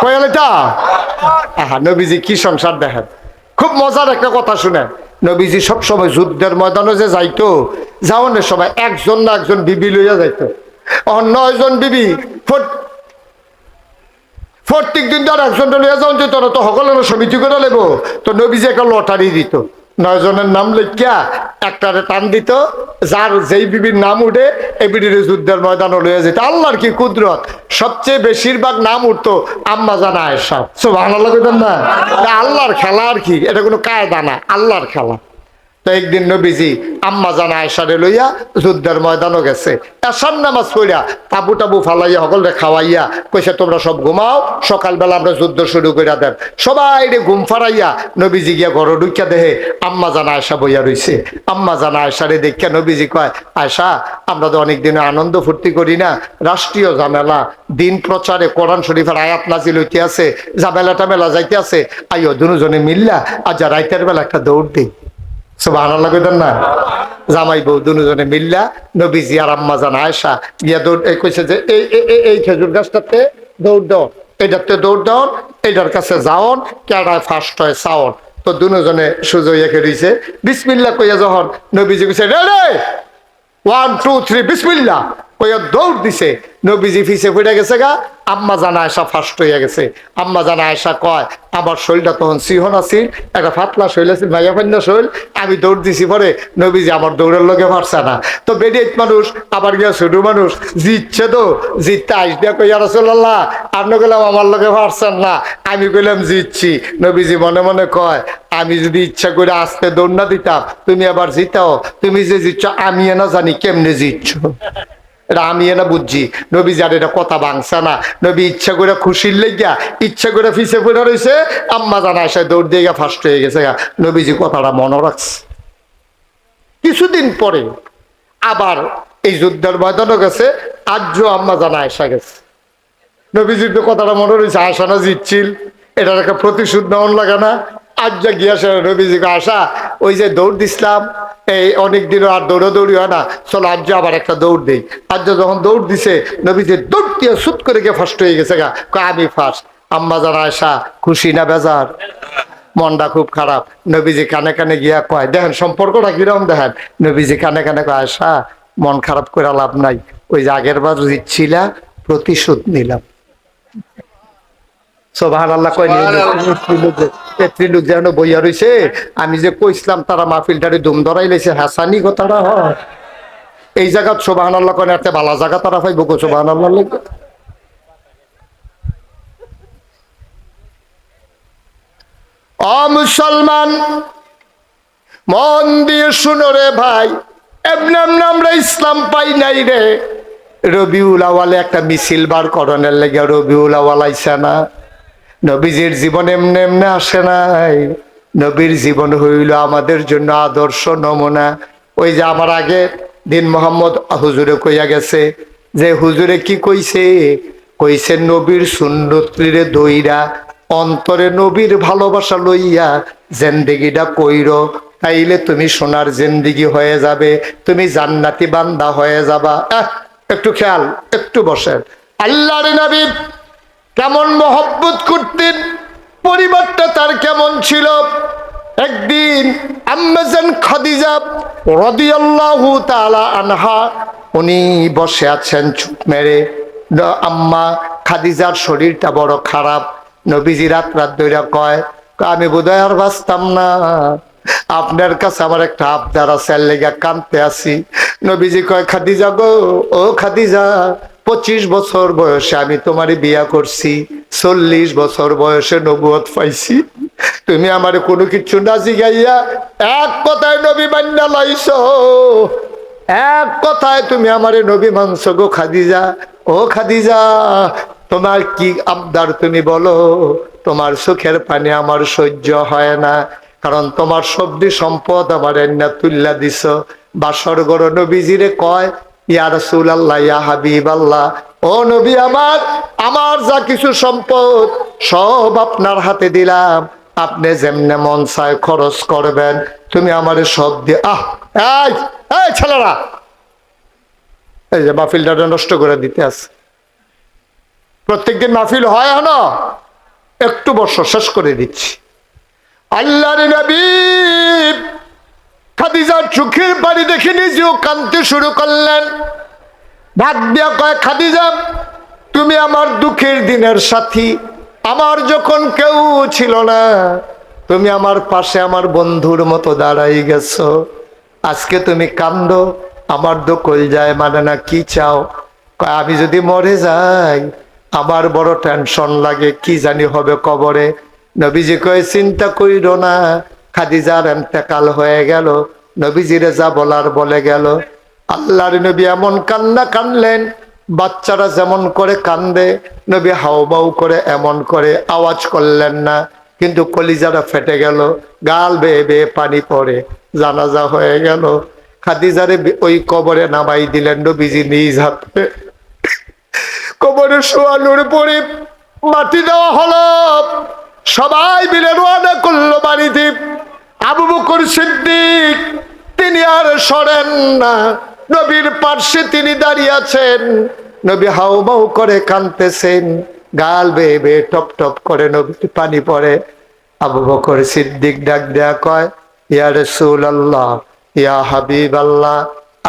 কয়াল এটা, আহা নবীজি কি সংসার দেখেন। খুব মজার একটা কথা শুনেন, নবীজি সবসময় যুদ্ধের ময়দানে যে যাইতো, যাওয়ানোর সময় একজন না একজন বিবি লইয়া যাইতো। 9 জন বিবি প্রত্যেক দিন ধর একজনটা লইয়া যাওয়া যেত না, তো সকলের সমিতি করে লেব। তো নবীজি একটা লটারি দিত, 9 জনের নাম লিখিয়া একটারে টান দিত, যার যেই বিবির নাম উঠে এই বিবির যুদ্ধের ময়দানে লইয়া যেত। আল্লাহর কি কুদরত, সবচেয়ে বেশিরভাগ নাম উঠতো আম্মা জানা আয়েশা। সুবহানাল্লাহ কইতেন না? আল্লাহর খেলা আর কি, এটা কোনো কায়দা না, আল্লাহর খেলা। তো একদিন নবীজি আম্মা জানা আয়েশারে লইয়া যুদ্ধের ময়দানও গেছে, এশার নামাজ পড়িয়া তাবু টাবু ফালাইয়া সকলরে খাওয়াইয়া কইছে তোমরা সব ঘুমাও, সকালবেলা আমরা যুদ্ধ শুরু করিয়া দেন। সবাই রে ঘুম ফারাইয়া নবীজি গিয়া ঘরে ঢুকিয়া দেহে আম্মা জানা আয়েশা বইয়া রইছে। আম্মা জানা আয়েশারে দেখিয়া নবীজি কয়, আয়েশা আমরা তো অনেক দিনে আনন্দ ফুর্তি করি না, রাষ্ট্রীয় ঝামেলা, দিন প্রচারে কোরআন শরীফের আয়াত নাজিল হইতে আছে, ঝামেলা টামেলা যাইতে আছে, আইও দুজনে মিল্লা আজ রাইতের বেলা একটা দৌড় দিই। সুবহানাল্লাহ কইতেন না? জামাই বউ দুজনে মিল্লা নবীজি আর আম্মা জান আয়েশা গিয়া দৌড় কইছে যে এই খেজুর গাছটাতে দৌড় দাও, এটাতে দৌড় দাও, এটার কাছে যাওন, কেডায় ফার্স্ট হয় চাওন। তো দুজনে সুজইয়াকে রইছে, বিসমিল্লাহ কইয়া যখন নবীজি কইছে রে 1 2 3 বিসমিল্লাহ কইয়া দৌড় দিছে, নবীজি ফিসে পড়ে গেছে গা, আম্মা জানা আয়েশা ফার্স্ট হইয়া গেছে। আম্মা জানা আয়েশা কয় আমার শরীরটা তখন সিহন আছিল, একটা ফাতলা শরীর আছিল, ভাইয়া ফান্না শরীর, আমি দৌড় দিছি, পরে নবীজি আমার দৌড়ের লোকে পারছে না। তো বেডিয়েট মানুষ আবার গিয়া ছোট মানুষ জিতছে, তো জিততে আইস দিয়া কইয়া রাসূলুল্লাহ আপনি কইলাম আমার লোকে পারছেন না, আমি কইলাম জিতছি। নবীজি মনে মনে কয় আমি যদি ইচ্ছা করে আসতে দৌড় না দিতাম তুমি আবার জিতাও, তুমি যে জিতছ আমি না জানি কেমনে জিতছ, এটা আমি না বুঝছি। নবী যার এটা কথা ভাঙছে না, নবী ইচ্ছা করে খুশির লেগিয়া ইচ্ছা করে ফিসে পড়ে রয়েছে, আম্মা জানা আয়েশা দৌড় দিয়ে গা ফার্স্ট হয়ে গেছে। নবীজি কথাটা মনে রাখছে। কিছুদিন পরে আবার এই যুদ্ধের ময়দানও গেছে, আজও আম্মা জানা আয়েশা গেছে। নবীজির তো কথাটা মনে রয়েছে, আয়েশা না জিতছিল, এটার একটা প্রতিশোধ নেওয়ার লাগে না। আজ যা গিয়াছে নবীজিকে আশা ওই যে দৌড় দিছিলাম এই অনেক দিনও আর দৌড়াদৌড়ি হয় না, চলো আজ আবার একটা দৌড় দেই। আজ যখন দৌড় দিছে নবীজি দৌড় দিয়ে সুত করে গিয়ে ফার্স্ট হয়ে গেছে গা, আমি ফার্স্ট। আম্মা জানা আয়েশা খুশি না বেজার, মনটা খুব খারাপ। নবীজি কানে কানে গিয়া কয়, দেখেন সম্পর্কটা কিরকম দেখেন, নবীজি কানে কানে কয় আয়েশা মন খারাপ করে লাভ নাই, ওই যে আগের বার জিতছিলা প্রতিশোধ নিলাম। সুবহানাল্লাহ কয় লোক যেন বইয়া রইছে, আমি যে কইছিলাম তারা মাহফিলটারে দুম ধরাই লাইছে, হাসানি কথাটা হয় এই জায়গা। সুবহানাল্লাহ কয় এত ভালো জায়গা তারা পাইব গো, সুবহানাল্লাহ। ও মুসলমান মন দিয়ে শুনো রে ভাই, এমনি এমনি আমরা ইসলাম পাই নাই রে। রবিউল আওয়ালে একটা মিছিল বার করণের লেগে রবিউল আওয়াল আইসা না, নবীজির জীবন এমনি এমনি আসে নাই। নবীর জীবন হইল আমাদের জন্য আদর্শ নমুনা। ওই যে আমার আগে দিন মোহাম্মদ হুজুরে কইয়া গেছে, যে হুজুরে কি কইছে, কইছে নবীর সুন্নতরে দইরা অন্তরে নবীর ভালোবাসা লইয়া জেন্দেগিটা কইর, তাইলে তুমি সোনার জিন্দেগি হয়ে যাবে, তুমি জান্নাতি বান্দা হয়ে যাবা। একটু খেয়াল, একটু বসেন। আল্লাহর নবী কেমন মহব্বত করতেন, পরিবারটা তার কেমন ছিল। একদিন আম্মাজান খাদিজা রাদিয়াল্লাহু তাআলা আনহা উনি বসে আছেন চুপ মেরে। আম্মা খাদিজার শরীরটা বড় খারাপ। নবীজি রাত ধরে কয়, আমি বোধহয় আর বাঁচতাম না, আপনার কাছে আমার একটা আবদার আছে, লেগা কাঁদতে আসি। নবীজি কয়, খাদিজা গো, ও খাদিজা, 25 বছর বয়সে আমি তোমারে বিয়া করছি, 40 বছর বয়সে নবুয়ত পাইছি, তুমি আমার কোনো কিছু না জিগাইয়া এক কথায় নবী বান্না লাইছো, এক কথায় তুমি আমারে নবী মানছো গো খাদিজা। ও খাদিজা, তোমার কি আবদার তুমি বলো। তোমার চোখের পানি আমার সহ্য হয় না, কারণ তোমার সবজি সম্পদ আমার এন্না তুল্লা দিছ। বাসর গড় নবীজিরে কয়, ইয়া রাসূলুল্লাহ, ইয়া হাবিবাল্লাহ, ও নবী আমার, আমার যা কিছু সম্পদ সব আপনার হাতে দিলাম, আপনি যেমনে মন চায় খরচ করবেন, তুমি আমারে সব দিয়ে। এই এই ছেলেরা, এই যে মাহফিলটা নষ্ট করে দিতে আছে। প্রত্যেকদিন মাহফিল হয় না, একটু বর্ষ শেষ করে দিচ্ছি। আল্লাহর নবী খাদিজার চোখের পানি দেখে নিজেও কাঁদতে শুরু করলেন। ভাগ দিয়া কয়, খাদিজা, তুমি আমার দুঃখের দিনের সাথী, আমার যখন কেউ ছিল না তুমি আমার পাশে আমার বন্ধুর মতো দাঁড়াই গেছো, আজকে তুমি কান্দো, আমার দোকল যায় মানে না। কি চাও? কয়, আমি যদি মরে যাই আমার বড় টেনশন লাগে, কি জানি হবে কবরে। নবীজি কয়, চিন্তা কইরো না, খাদিজার এন্তেকাল হয়ে গেল, নবীজিরে যা বলার বলে গেল। আল্লাহর নবী এমন কান্না কানলেন, বাচ্চারা যেমন করে কান্দে, নবী হাউমাউ করে এমন করে আওয়াজ করলেন না, কিন্তু কলিজারা ফেটে গেল, গাল বেয়ে বেয়ে পানি পড়ে। জানাজা হয়ে গেল, খাদিজারে ওই কবরে নামাই দিলেন নবীজি নিজ হাতে। কবরে শোয়ানোর পরে মাটি দেওয়া হলো, সবাই মিলে রওনা করলো বাড়িতে। আবু বকর সিদ্দিক তিনি আর সরেন না, নবীর পার্শ্বে তিনি দাঁড়িয়ে আছেন। নবী হাউমাউ করে কাঁদতেছেন, গাল বেয়ে বেয়ে টপ টপ করে নবীর পানি পড়ে। আবু বকর সিদ্দিক ডাক দেয়া কয়, ইয়া রাসূলুল্লাহ, ইয়া হাবিবাল্লাহ,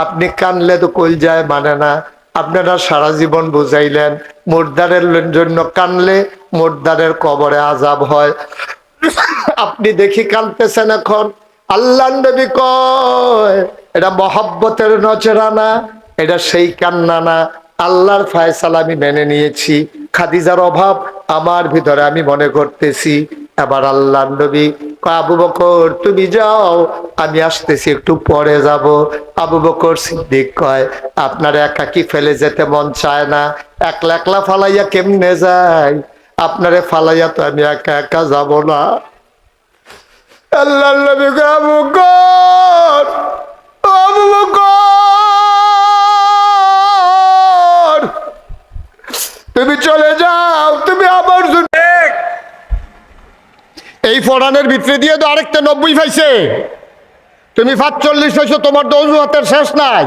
আপনি কানলে তো কল যায় মানে না। আপনারা সারা জীবন বুঝাইলেন মুর্দারের জন্য কানলে মুর্দারের কবরে আযাব হয়, আপনি দেখি কাঁদতেছেন এখন। আল্লাহর নবী কয়, এটা মহব্বতের নজরানা, এটা সেই কান্না না। আল্লাহর ফয়সালা আমি মেনে নিয়েছি, খাদিজার অভাব আমার ভিতরে আমি মনে করতেছি। এবার আল্লাহর নবী কয়, আবু বকর তুমি যাও, আমি আসতেছি, একটু পরে যাব। আবু বকর সিদ্দিক কয়, আপনার একাকি ফেলে যেতে মন চায় না, একলা একলা ফালাইয়া কেমনে যায়? আপনারে ফালাইয়া তো আমি একা একা যাব না। আল্লাহর নবী কয়, আবু বকর, আবু বকর, তুমি চলে যাও, তুমি আমার জন্য। এই ফোরানের ভিতরে দিয়ে তো আরেকটা 90 পাইছে, তুমি 45 পাইছো, তোমার তো অজুহাতের শেষ নাই।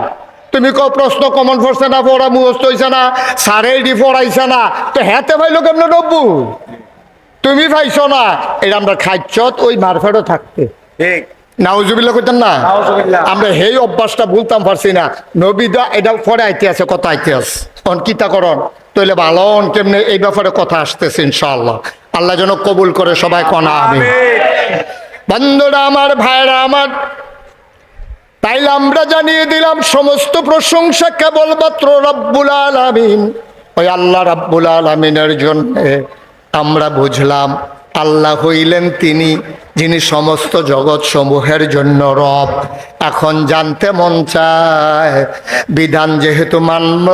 তুমি কো প্রশ্ন কমন পড়ছে না, পড়া মুখস্থ হইছে না, সারে ডি পড়াইছে না, তো হেতে পাইলো কেমন 90? তুমি পাইছো না, এটা আমরা খাইছত ওই মারফেটও থাকতে। ঠিক নাউজুবিল্লাহ কইতেন না, আমরা সেই অভ্যাসটা ভুলতাম পারছি না। নবীদা এটা পরে আইতে আছে, কথা আইতে আছে, অনকিতাকরণ তইলে ভালো কেমনে এই ব্যাপারে কথা আসতেছে ইনশাআল্লাহ। আল্লাহ যেন কবুল করে, সবাই কনা আমিন। বন্ধুরা আমার, ভাইরা আমার, তাইলে আমরা জানিয়ে দিলাম সমস্ত প্রশংসা কেবলমাত্র রব্বুল আলামিন, ওই আল্লাহ রব্বুল আলামিনের জন্য। আমরা বুঝলাম আল্লাহ হইলেন তিনি যিনি সমস্ত জগৎ সমূহের জন্য রব। এখন জানতে মন চায়, বিধান যেহেতু মানব,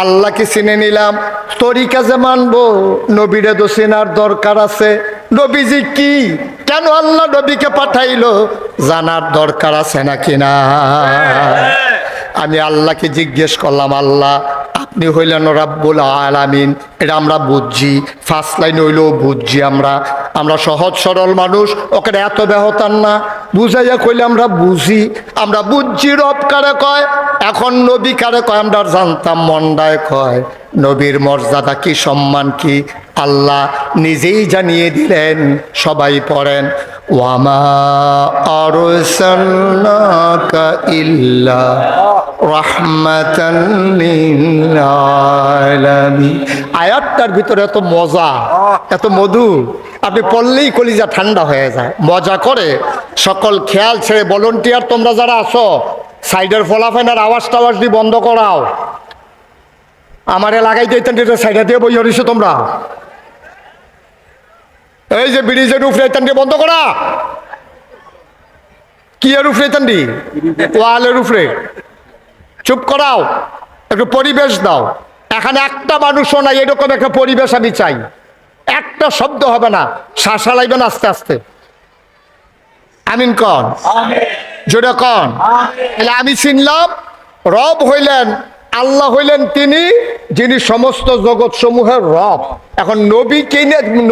আল্লাহকে চিনে নিলাম, তরিকা যে মানব, নবীরে তো চেনার দরকার আছে। নবীজি কি, কেন আল্লাহ নবীকে পাঠাইলো, জানার দরকার আছে নাকি না? আমি আল্লাহকে জিজ্ঞেস করলাম, আল্লাহ আপনি হইলেন রাব্বুল আলামিন। এটা আমরা বুঝছি, ফার্স্ট লাইন হইলেও বুঝছি। আমরা সহজ সরল মানুষ, ওকে এত ব্যাহতার না, বুঝাইয়া কইলে আমরা বুঝছি রব কারে কয়। এখন নবী কারে কয় আমরা জানতাম, মন্ডায় কয়। নবীর মর্যাদা কি, সম্মান কি, আল্লাহ নিজেই জানিয়ে দিলেন। সবাই পড়েন, ওয়ামা আরসালনাকা ইল্লা রাহমাতাল লিল আলামিন। আয়াতটার ভিতরে এত মজা, এত মধু, আপনি পড়লেই কলিজা ঠান্ডা হয়ে যায়। মজা করে সকল খেয়াল ছেড়ে ভলান্টিয়ার তোমরা যারা আছো, সাইডের ফলাফেনার আওয়াজ টাওয়াজ দিয়ে বন্ধ করাও। আমারে লাগাই দিতেন, সাইডে দিয়ে বই হরিস তোমরা। এই যে ব্রিজের উপরে বন্ধ করা, কি এর উপরে ওয়ালের উপরে চুপ করাও, একটু পরিবেশ দাও। এখানে একটা মানুষও নাই, এরকম একটা পরিবেশ আমি চাই। একটা শব্দ হবে না, শ্বাসা লাইবেন আস্তে আস্তে। আমিন কন, জোরে কন। তাহলে আমি চিনলাম রব হইলেন আল্লাহ, হইলেন তিনি যিনি সমস্ত জগৎ সমূহের রব। এখন নবীকে,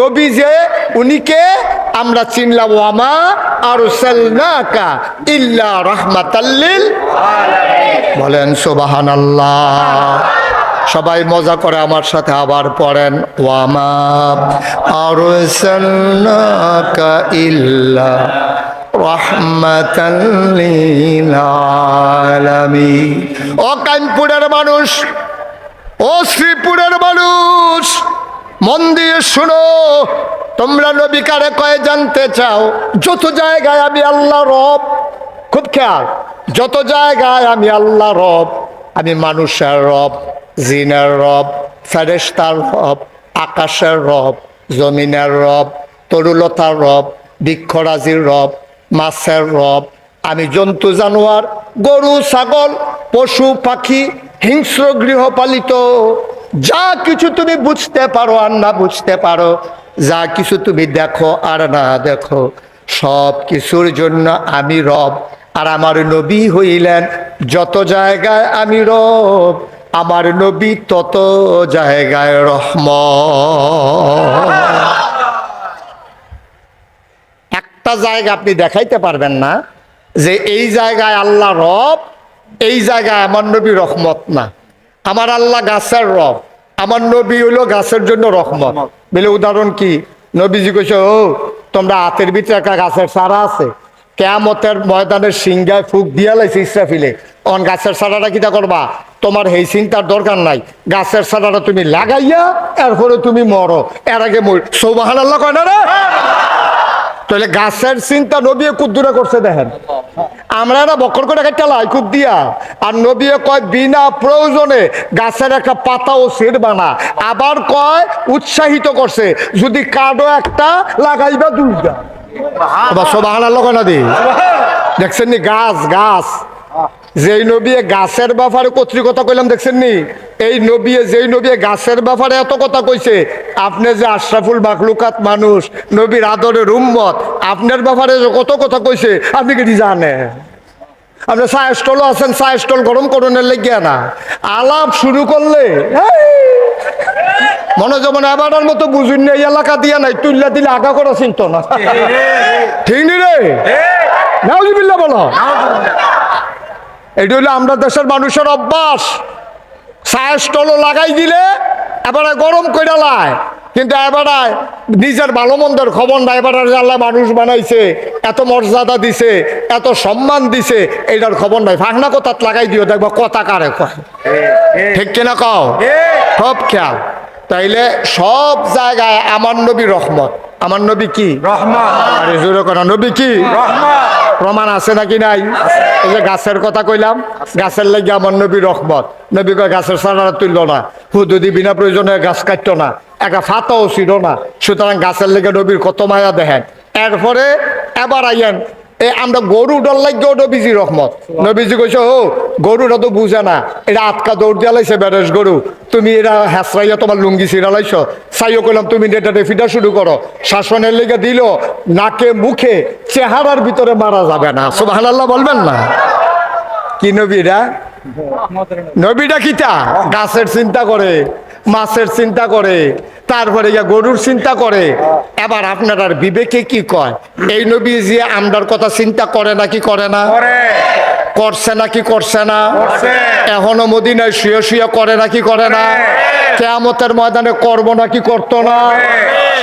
নবী যে উনিকে আমরা চিনলাম, ওয়ামা আরসালনাকা ইল্লা রাহমাতাল লিল আলামিন। বলেন সুবহানাল্লাহ। সবাই মজা করে আমার সাথে আবার পড়েন, ওয়ামা আরসালনাকা ইল্লা রাহমাতাল লিল আলামিন। ও কানপুরের মানুষ, ও শ্রীপুরের মানুষ, মন দিয়ে শুনো। তোমরা নবী কারে কয় জানতে চাও? যত জায়গায় আমি আল্লাহ রব, খুব খেয়াল, যত জায়গায় আমি আল্লাহ রব, আমি মানুষের রব, জিনের রব, ফেরেশতার রব, আকাশের রব, জমিনের রব, তরুলতার রব, বৃক্ষরাজির রব, মাছের রব, আমি জন্তু জানোয়ার, গরু ছাগল, পশু পাখি, হিংস্র গৃহপালিত যা কিছু তুমি বুঝতে পারো আর না বুঝতে পারো, যা কিছু তুমি দেখো আর না দেখো, সব কিছুর জন্য আমি রব। আর আমার নবী হইলেন যত জায়গায় আমি রব, আমার নবী তত জায়গায় রহমত। একটা জায়গা আপনি দেখাইতে পারবেন না যে এই জায়গায় আল্লাহ রব, এই জায়গায় আমার নবী রহমত না। আমার আল্লাহ গাছের রব, আমার নবী হইল গাছের জন্য রহমত। বলে উদাহরণ কি? নবীজি কইছে, ও তোমরা হাতের ভিতরে একটা গাছের চারা আছে, কেয়ামতের ময়দানের সিংহায় ফুক দিয়া লাইছে ইসরাফিলে, অন গাছের চারাটা কিটা করবা? তোমার এই চিন্তার দরকার নাই, গাছের চারাটা তুমি লাগাইয়া এরপরে তুমি মরো, এর আগে মর। সুবহানাল্লাহ কয় না রে? তাহলে গাছের চিন্তা নবী কুদ্দুরা করছে দেখেন। আমরা না বকর করে একটা লাই খুব দিয়া, আর নবী কয় বিনা প্রয়োজনে গাছের একটা পাতাও ছিঁড়বা না। আবার কয় উৎসাহিত করছে, যদি কার্ডও একটা লাগাইবা দুইটা। সুবহানাল্লাহ কয় না দি? দেখছেন নি গাছ, গাছ যেই নবী গাছের ব্যাপারে কতরি কথা কইলাম, দেখছেন নি? এই নবী, যেই নবী গাছের ব্যাপারে এত কথা কইছে, আপনি যে আশরাফুল মাখলুকাত মানুষ, নবীর আদরের উম্মত, আপনার ব্যাপারে কত কথা কইছে আপনি কি জানেন? আপনি চা স্টলও আছেন, চা স্টল গরম করণের লেগিয়া না, আলাপ শুরু করলে মনে যেমন এবারের মতো বুঝুন না, এই এলাকা দিয়া নাই, তুল্লা দিলে আগা করা চিন্ত না। ঠিক নি রে? নাউজুবিল্লাহ বলো। এটা হলো আমরা দেশের মানুষের অভ্যাস। চায়ের স্টলও লাগাই দিলে এবারে গরম কইরা লাই, কিন্তু এবারে নিজের ভালো মন্দের খবর না। এবারে আল্লাহ মানুষ বানাইছে, এত মর্যাদা দিছে, এত সম্মান দিছে, এইটার খবর নাই। ফাঁকনা কথাত লাগাই দিও, দেখবো কথা কারে কয়। ঠিক কিনা কও? সব খেয়াল। তাইলে সব জায়গায় আমার নবী রহমত। আমার নবী কি রহমত? আরে জোরে করা, নবী কি রহমত? প্রমাণ আছে নাকি নাই? এই যে গাছের কথা কইলাম, গাছের লাগে আমার নবী রহমত। নবী কয় গাছের চারা তুললো না, হুদুদি বিনা প্রয়োজনে গাছ কাটতো না, একটা ফাতাও ছিল না। সুতরাং গাছের লেগে নবীর কত মায়া দেখেন। এরপরে এবার আইয়েন, আমরা গরু ডর লাগিয়েও নবীজি রহমত। নবীজি কইছে, ও গরুটা তো বুঝে না, এটা আটকা দৌড় দিয়া লাইছে বেরেস গরু, তুমি এরা হেসরাইয়া তোমার লুঙ্গি ছিঁড়া লাইছ। চাইও কইলাম তুমি এটা ফিটা শুরু করো। শাসনের লেগে দিল, নাকে মুখে চেহারার ভিতরে মারা যাবে না। সুবহানাল্লাহ বলবেন না? কি নবীরা নবীটা কিটা গাছের চিন্তা করে, মাছের চিন্তা করে, তারপরে গরুর চিন্তা করে। এবার আপনার আর বিবেকে কি কয়, এই নবী যে আমরার কথা চিন্তা করে নাকি করে না, করছে নাকি করছে না, এখনো মদিনায় শুয়ে শুয়ে করে নাকি করে না, কিয়ামতের ময়দানে করবো নাকি করতো না,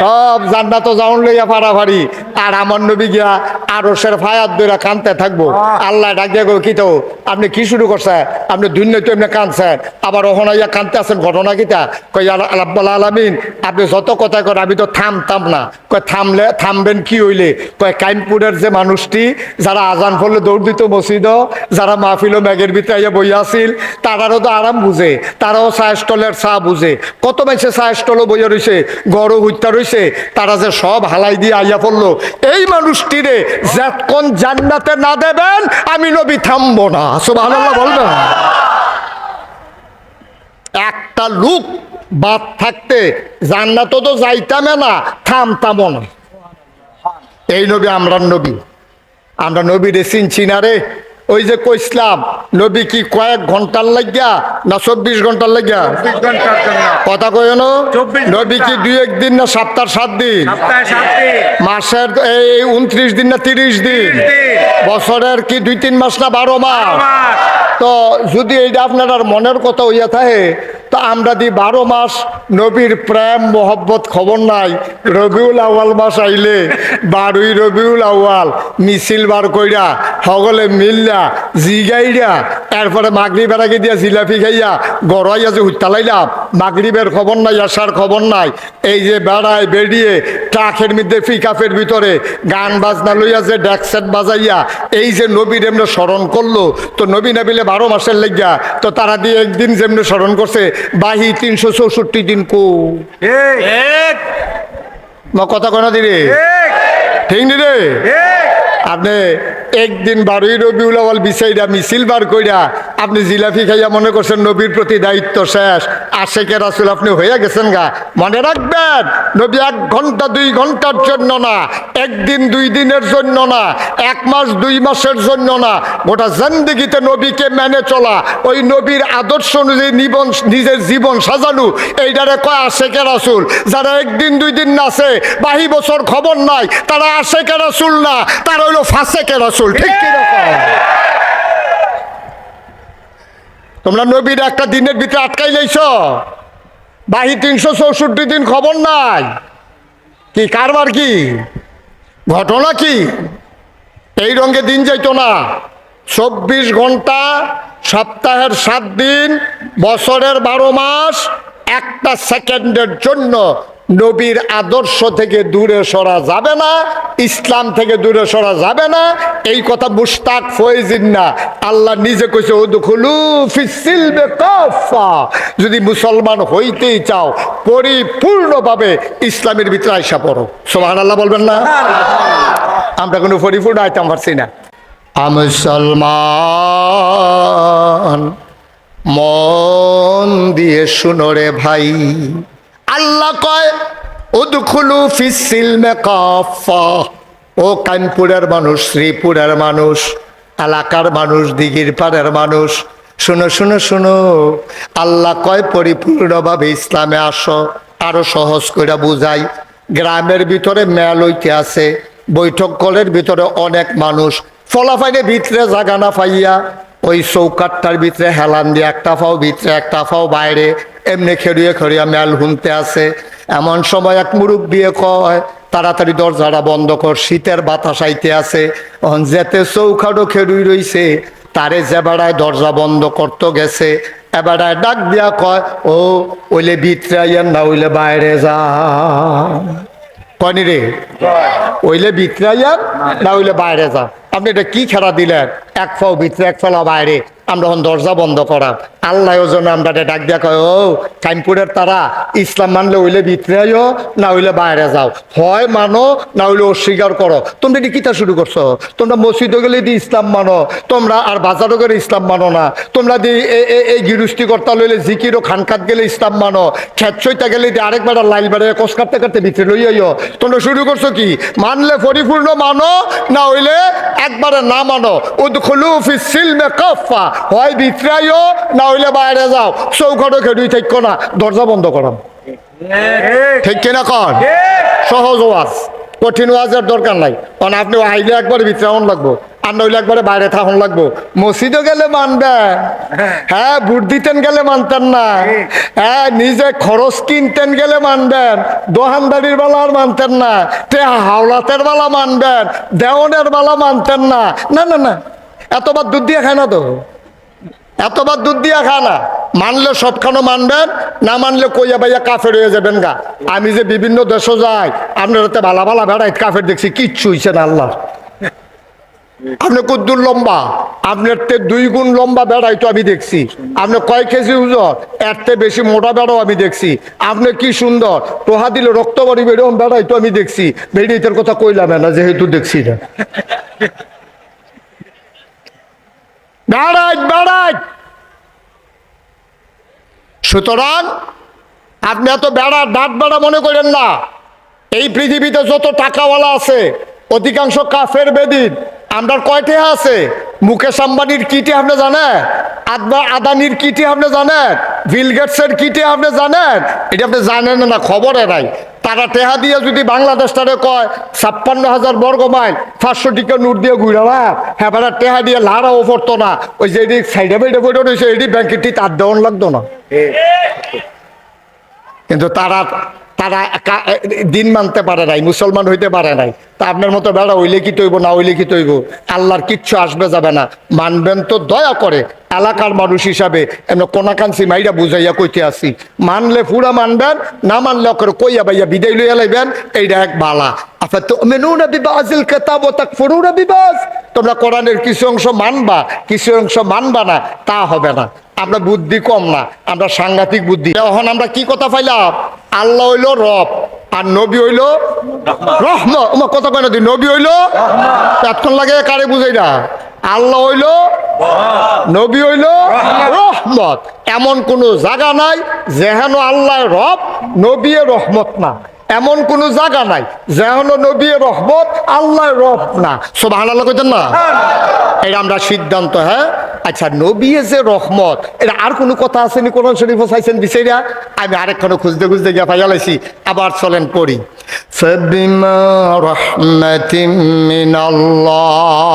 সব জান্নাত যাউন লইয়া পারাভারি। আর আমার নবী গিয়া আরশের ফায়াত ধরে কানতে থাকবো। আল্লাহ ডাক দিয়া গো কি তো আপনি কি শুরু করছেন, আপনি দুনিয়া তো এমনি কানছেন, আবার ওখানে কানতে আছেন, ঘটনা কিতা? কই আল্লাহ আলামিন আপনি যত কথা করেন আমি তো থামতাম না। কয় থামবেন কি হইলে? কয় কাইমপুরের যে মানুষটি যারা আজান পড়লে দৌড় দিত মসজিদ, যারা মাহফিল ম্যাগের ভিতরে আইয়া বইয়া আছিল, তারারও তো আরাম বুঝে, তারাও চা স্টলের চা বুঝে। কত মানুষে চা স্টলও বইয়া রয়েছে, গড়ও হত্যা রয়েছে, তারা যে সব হালাই দিয়ে আইয়া পড়লো। এই মানুষটিরে যতক্ষণ জান্নাতে না দেবেন আমি নবী থামবো না। সুবহানাল্লাহ বলবেন। একটা লোক বাদ থাকতে জান্নাত তো যাইতামে না, থামতামও না। এই নবী আমরার নবী, আমরা নবীরে চিনছি না রে। ওই যে কইসলাম নবী কি কয়েক ঘন্টার লাগিয়া না 24 ঘন্টার লাগিয়া? কথা কই না, নবী কি 2-1 দিন না সপ্তাহ 7 দিন, মাসের এই 29 দিন না 30 দিন, বছরের কি 2-3 মাস না 12 মাস? তো যদি এইটা আপনার আর মনের কথা হইয়া থাকে, তো আমরা দি 12 মাস নবীর প্রেম মোহব্বত খবর নাই। রবিউল আউয়াল মাস আইলে 12ই রবিউল আউয়াল মিছিল বার কইরা সকলে মিল্লা জিগাইরা এরপরে মাগরিবের আগে দিয়া জিলাপি খাইয়া গড়াইয়া যে হুত্তালাইলাম, মাগরিবের খবর নাই, আসার খবর নাই। এই যে বেড়ায় বেরিয়ে ট্রাকের মধ্যে পিকআপের ভিতরে গান বাজনা লইয়া যে ডেকসেট বাজাইয়া এই যে নবীর এমনি স্মরণ করলো, তো নবী না বিলে 12 মাসের লেগা, তো তারা দিয়ে একদিন যেমনি স্মরণ করছে বাহি 364 দিন কো কথা কনা দিরে ঠিক নি রে? আপনি একদিন 12ই রবিউল আউয়াল বিছাইরা মিছিল বার কইরা আপনি জিলাপি খাইয়া মনে করছেন নবীর প্রতি দায়িত্ব শেষ, আশেকে রাসূল আপনি হইয়া গেছেন গা। মনে রাখবেন নবী 1 ঘন্টা 2 ঘন্টার জন্য না, 1 দিন 2 দিনের জন্য না, 1 মাস 2 মাসের জন্য না, গোটা জিন্দেগিতে নবীকে মেনে চলা, ওই নবীর আদর্শ অনুযায়ী নিজের জীবন সাজানো, এইটারে কয় আশেকে রাসূল। যারা 1 দিন 2 দিন নাচে, 22 বছর খবর নাই, তারা আশেকে রাসূল না, তারা হইল ফাসেকে রাসূল। ঠিক কি রকম? তোমরা নবীর একটা দিনের ভিতরে আটকাই লাইছ, বাহি 364 দিন খবর নাই। কি কারবার, কি ঘটনা, কি এই রঙে দিন যাইতো না। 24 ঘন্টা, সপ্তাহের 7 দিন, বছরের 12 মাস, একটা সেকেন্ডের জন্য নবীর আদর্শ থেকে দূরে সরা যাবে না, ইসলাম থেকে দূরে সরা যাবে না। এই কথা মুশতাক ফয়েজিন না, আল্লাহ নিজে কইছে উদখুলু ফিস সিলমি কাফা। যদি মুসলমান হইতেই চাও পরিপূর্ণভাবে ইসলামের ভিতরে আইসা পড়ো। সুবহানাল্লাহ বলবেন না? আমরা কোনো পরিপূর্ণ আইতাম পারছি না। মুসলমান মন দিয়ে শুনো রে ভাই, আল্লাহ কয় উদখুলু ফিস সিলমি কাফা। ও কানপুরের মানুষ, শ্রীপুরের মানুষ, এলাকার মানুষ, দিঘির পাড়ের মানুষ, শুনো শুনো শুনো, আল্লাহ কয় পরিপূর্ণভাবে ইসলামে আসো। আরো সহজ করে বুঝাই, গ্রামের ভিতরে মেল হইতে আছে, বৈঠক কলের ভিতরে অনেক মানুষ ফলাফাইনে ভিতরে জাগা না পাইয়া ওই চৌকাটটার ভিতরে হেলান দিয়ে একটা পাও ভিতরে একটা পাও বাইরে এমনি খেড়িয়ে খেড়িয়া মেল শুনতে আছে। এমন সময় এক মুরব্বী কয় তাড়াতাড়ি দরজাটা বন্ধ কর, শীতের বাতাস আইতে আছে। যেতে চৌকাটও খেড়ুই রইছে, তারে যে বেড়ায় দরজা বন্ধ করতে গেছে, এবারায় ডাক দিয়া কয় ও ওইলে ভিতরে আইয়েন না, ওইলে বাইরে যা। কনি রে, ওইলে ভিতরে আইয়েন না, ওইলে বাইরে যা। আপনি এটা কি খেলা দিলেন? এক পাও ভিতরে এক ফেলা বাইরে, আমরা দরজা বন্ধ করা। আল্লাহ ওই জন্য আমরা ডাক দিয়া কয় ও কাইমপুরের তারা, ইসলাম মানলে হইলে ভিতরে আইও না হইলে বাইরে যাও, হয় মানো না হইলে অস্বীকার করো। তোমরা এটি কিতা শুরু করছো? তোমরা মসজিদে গেলে দি ইসলাম মানো, তোমরা আর বাজারও গেলে ইসলাম মানো না, তোমরা দি এই গিরুষ্টি কর্তা লইলে জিকির ও খানকাত গেলে ইসলাম মানো, খেতছইতা গেলে দি আরেকবার লাইল বেড়ে কষ কাটতে কাটতে ভিতরে লই আইও। তোমরা শুরু করছো কি? মানলে পরিপূর্ণ মানো, না হইলে একবারে না মানো। উদখুলু ফিস সিলমি কাফা, হয় ভিতরাইও না হইলে বাইরে যাও, চৌকাঠও খেটুই থাকো না, দরজা বন্ধ করাম। ঠিক কিনা কন? সহজ ওয়াজ, কঠিন ওয়াজের দরকার নাই। কারণ আপনি আইলে একবারে ভিতরাউন লাগবো, আর নইলে একবারে বাইরে থাকুন লাগবো। মসজিদও গেলে মানবেন, হ্যাঁ, ভোট দিতেন গেলে মানতেন না, হ্যাঁ, নিজে খরচ কিনতেন গেলে মানবেন, দোকানদারির বেলা আর মানতেন না, হাওলাতের বেলা মানবেন, দেওয়ানের বেলা মানতেন না। না না না, এতবার দুধ দিয়ে খায় না তো, এতবার দুধ দিয়া খা না। মানলে সবখানো মানবেন, না মানলে কইয়া বাইয়া কাফের হয়ে যাবেন গা। আমি যে বিভিন্ন দেশে যাই, আপনার হাতে ভালা ভালা বেড়াই কাফের দেখছি, কিচ্ছু হইছে না আল্লাহ। আপনি কুদ্দুর লম্বা, আপনার তে 2 গুণ লম্বা বেড়াই তো আমি দেখছি। আপনি কয় কেজি ওজন, এর থেকে বেশি মোটা বেড়াও আমি দেখছি। আপনি কি সুন্দর টোহা দিলে রক্ত বাড়ি বেরোম বেড়াই তো আমি দেখছি। বেড়িতের কথা কইলাম না, যেহেতু দেখছি না। বেড়াই বেড়াই, সুতরাং আপনি এত বেড়া ডাট বেড়া মনে করেন না। এই পৃথিবীতে যত টাকাওয়ালা আছে অধিকাংশ কাফের বেদিন। আপনার কয়টা আছে? মুকেশ আম্বানির কিটে আপনি জানেন? আদানির কিটে আপনি জানেন? বিল গেটসের কিটে আপনি জানেন? এটা আপনি জানেন না, খবরে নাই। তারা টেহা দিয়ে যদি বাংলাদেশটারে কয় 56,000 বর্গ মাইল 500 টিকা নোট দিয়ে ঘুরালাম, হ্যাঁ, টেহা দিয়ে লাড়াও পড়তো না। ওই যে এটি সাইডে বাইডে বইটা রয়েছে, এটি ব্যাংকেরটি তার দেওয়ান লাগতো না। কিন্তু তারা দিন মানতে পারে নাই, মুসলমান হইতে পারে নাই। তা আপনার মতো বেড়া হইলে কি তৈব, না হইলে কি তৈব, আল্লাহর কিচ্ছু আসবে যাবে না। মানবেন তো দয়া করে, এলাকার মানুষ হিসাবে এমন কোনাকাঞ্চি মাইরা বুঝাইয়া কইতে আসি। মানলে পুরা মানবেন, না মানলে করে কইয়া বাইয়া বিদায় লইয়া লাইবেন, এইটা এক বালা। তোমরা কোরআনের কিছু অংশ মানবা, কিছু অংশ মানবা না, তা হবে না। আমরা বুদ্ধি কম না, আমরা সাংঘাতিক বুদ্ধি। এখন আমরা কি কথা পাইলাম? আল্লাহ হইল রব, আর নবী হইল রহমত। আমার কথা কয় না, নবী হইল এতক্ষণ লাগে কারে বুঝাই না? আল্লাহ হইল, নবী হইল রহমত। এমন কোন জায়গা নাই যেহেন আল্লাহ রব, নবী রহমত না। এমন কোন জায়গা নাই যেহেন নবী রহমত, আল্লাহ রব না। সুবহানাল্লাহ কইতেন না? এটা আমরা সিদ্ধান্ত। হ্যাঁ, আচ্ছা, নবী যে রহমত, এটা আর কোনো কথা আসেনি কোরআন শরীফ চাইছেন বিচাইরা? আমি আরেকখানে খুঁজতে খুঁজতে গিয়ে পাইয়ালাইছি। আবার চলেন পড়ি। ফাবিমা রাহমাতিম মিনাল্লাহ,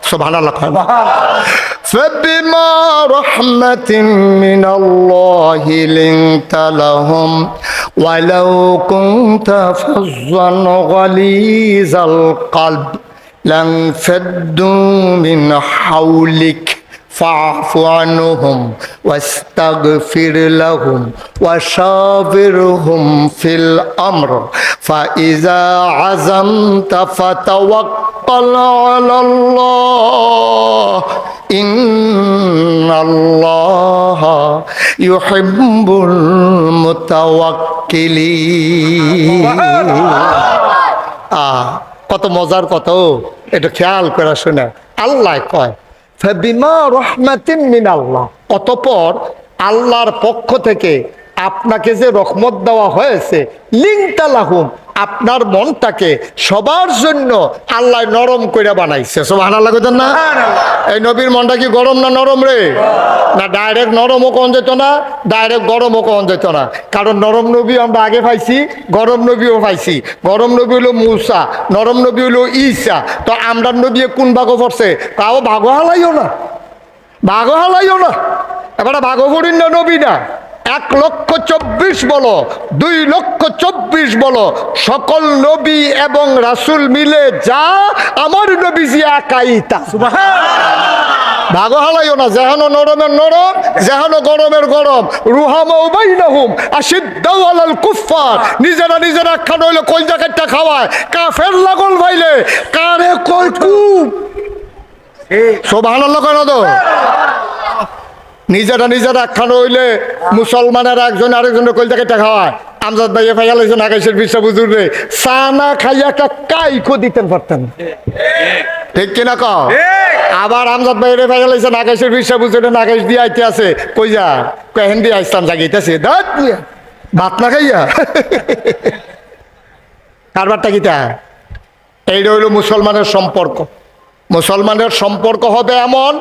সুবহানাল্লাহ। ফাবিমা রাহমাতিম মিনাল্লাহি লিনতা লাহুম ওয়ালাউ কুনতা ফাজ্জান গালিজাল কলব لانفضوا من حولك فاعف عنهم واستغفر لهم وشاورهم في الأمر فإذا عزمت فتوكل على الله إن الله يحب المتوكلين। কত মজার কত, এটা খেয়াল করে শোনা। আল্লাহ কয় ফাবিমা রাহমাতিন মিনাল্লাহ, অতঃপর আল্লাহর পক্ষ থেকে আপনাকে যে রহমত দেওয়া হয়েছে, লিনতা লাহুম, আপনার মনটাকে সবার জন্য আল্লাহ নরম করে বানাইছে। সুবহানাল্লাহ কইতেন না? এই নবীর মনটা কি গরম না নরম রে? না ডাইরেক্ট নরমও কোন যেত না, ডাইরেক্ট গরমও কোন যেত না। কারণ নরম নবী আমরা আগে পাইছি, গরম নবীও পাইছি। গরম নবী হলো মূসা, নরম নবী হলো ঈসা। তো আমরা নবী কোন ভাগও পড়ছে? তাও ভাগও হালাইও না, ভাগও হালাইও না। এবার ভাগও করিন না নবী না। 1,24,000 বলো, 2,24,000 বলো, সকল নবী এবং রাসূল মিলে যা আমার নবীজি একাই তা। ভাগ হালাইও না। যেহেন নরমের নরম, যেহেন গরমের গরম। রুহামাউ বাইনাহুম আশিদ্দাউ আলাল কুফফার, নিজেরা নিজেরা খান হইলে কলজা কাটটা খাওয়ায়, কাফের লাগল ভাইলে কারে কই কুপ। সুবহানাল্লাহ কেন তো? নিজেরা নিজেরা খানো হইলে মুসলমানের একজন আরেকজনের কলজা কাটটা খাওয়ায়। আমজাদ ভাইয়া ফাইয়ালাইছেন আকাশের বিশ্ব বুজুর রে, চা না খাইয়া একটা কাইকো দিতে পারতেন। ঠিক কিনা কও? আবার আমজাদ ভাই রে ফাইয়ালাইছেন আকাশের বিশ্ব বুজুরে, আকাশ দিয়ে আইতে আছে, কই যা কেহেন দিয়ে আসতাম জাগিতেছে দাঁত নিয়ে ভাত না খাইয়া। কারবারটা কিটা? এইটা হইল মুসলমানের সম্পর্ক। মুসলমানের সম্পর্ক হবে এমন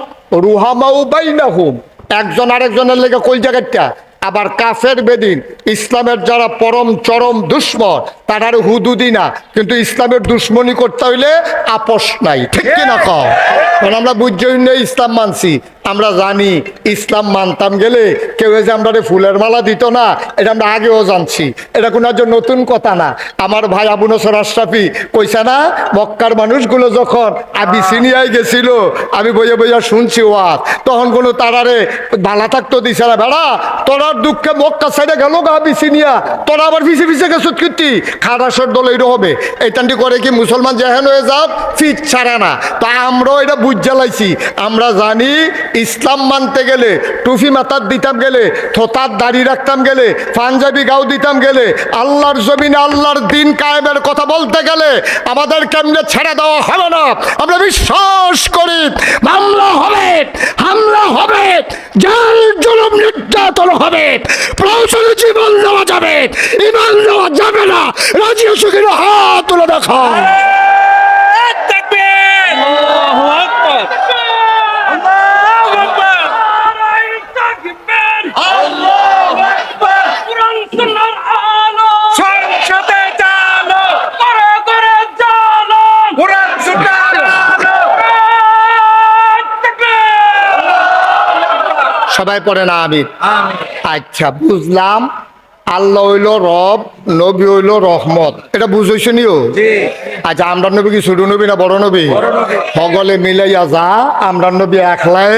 রুহামাউ বাইনাহুম, একজন আরেকজনের লেগে কই জায়গাটা। আবার কাফের বেদিন, ইসলামের যারা পরম চরম দুশ্মন তারা হুদুদি না, কিন্তু ইসলামের দুশ্মনী করতে হইলে আপোষ নাই, ঠিক কিনা কও? কারণ আমরা বুঝছি ইসলাম মানছি, আমরা জানি ইসলাম মানতাম গেলে কেউ যে আমরা ফুলের মালা দিত না, এটা আমরা আগেও জানছি, এটা কোনো একজন নতুন কথা না। আমার ভাই আবু নসর আশরাফি কইছে না, মক্কার মানুষগুলো যখন আবিসিনিয়ায় গেছিল, আমি বইয়া বইয়া শুনছি ওয়াজ, তখন কোনো তারারে বালা থাকতো দিছে না, বেড়া তোরা দুঃখে মক্কা সাইডে গেল আবিসিনিয়া, তোরা আবার ফিসে ফিসে গেছো কীর্তি খারাসের দল এইটা হবে। এইটানটি করে কি মুসলমান যেহেন হয়ে যাক ফিট ছাড়া না, তা আমরাও এটা বুঝ জ্বালাইছি। আমরা জানি ইসলাম মানতে গেলে টুপি মাথার দিতাম গেলে, থোতার দাড়ি রাখতাম গেলে, পাঞ্জাবি গাও দিতাম গেলে, আল্লাহর জমিনে আল্লাহর দিন কায়েমের কথা বলতে গেলে আমাদের কেমনে ছেড়ে দেওয়া হবে না। আমরা বিশ্বাস করি মামলা হবে, হামলা হবে, জাল জুলুম নির্যাতন হবে, প্রয়োজনে জীবন দেওয়া যাবে, ইমান দেওয়া যাবে না। রাজি আছো কিনা হাত তুলে দেখা। সবাই পড়ে না আমিন। আচ্ছা বুঝলাম, আল্লাহ হইল রব, নবী হইল রহমত, এটা বুঝেছ নিও। আচ্ছা আমরা নবী কি ছোট নবী না বড় নবী? সকলে মিলাইয়া যা আমরা নবী একলাই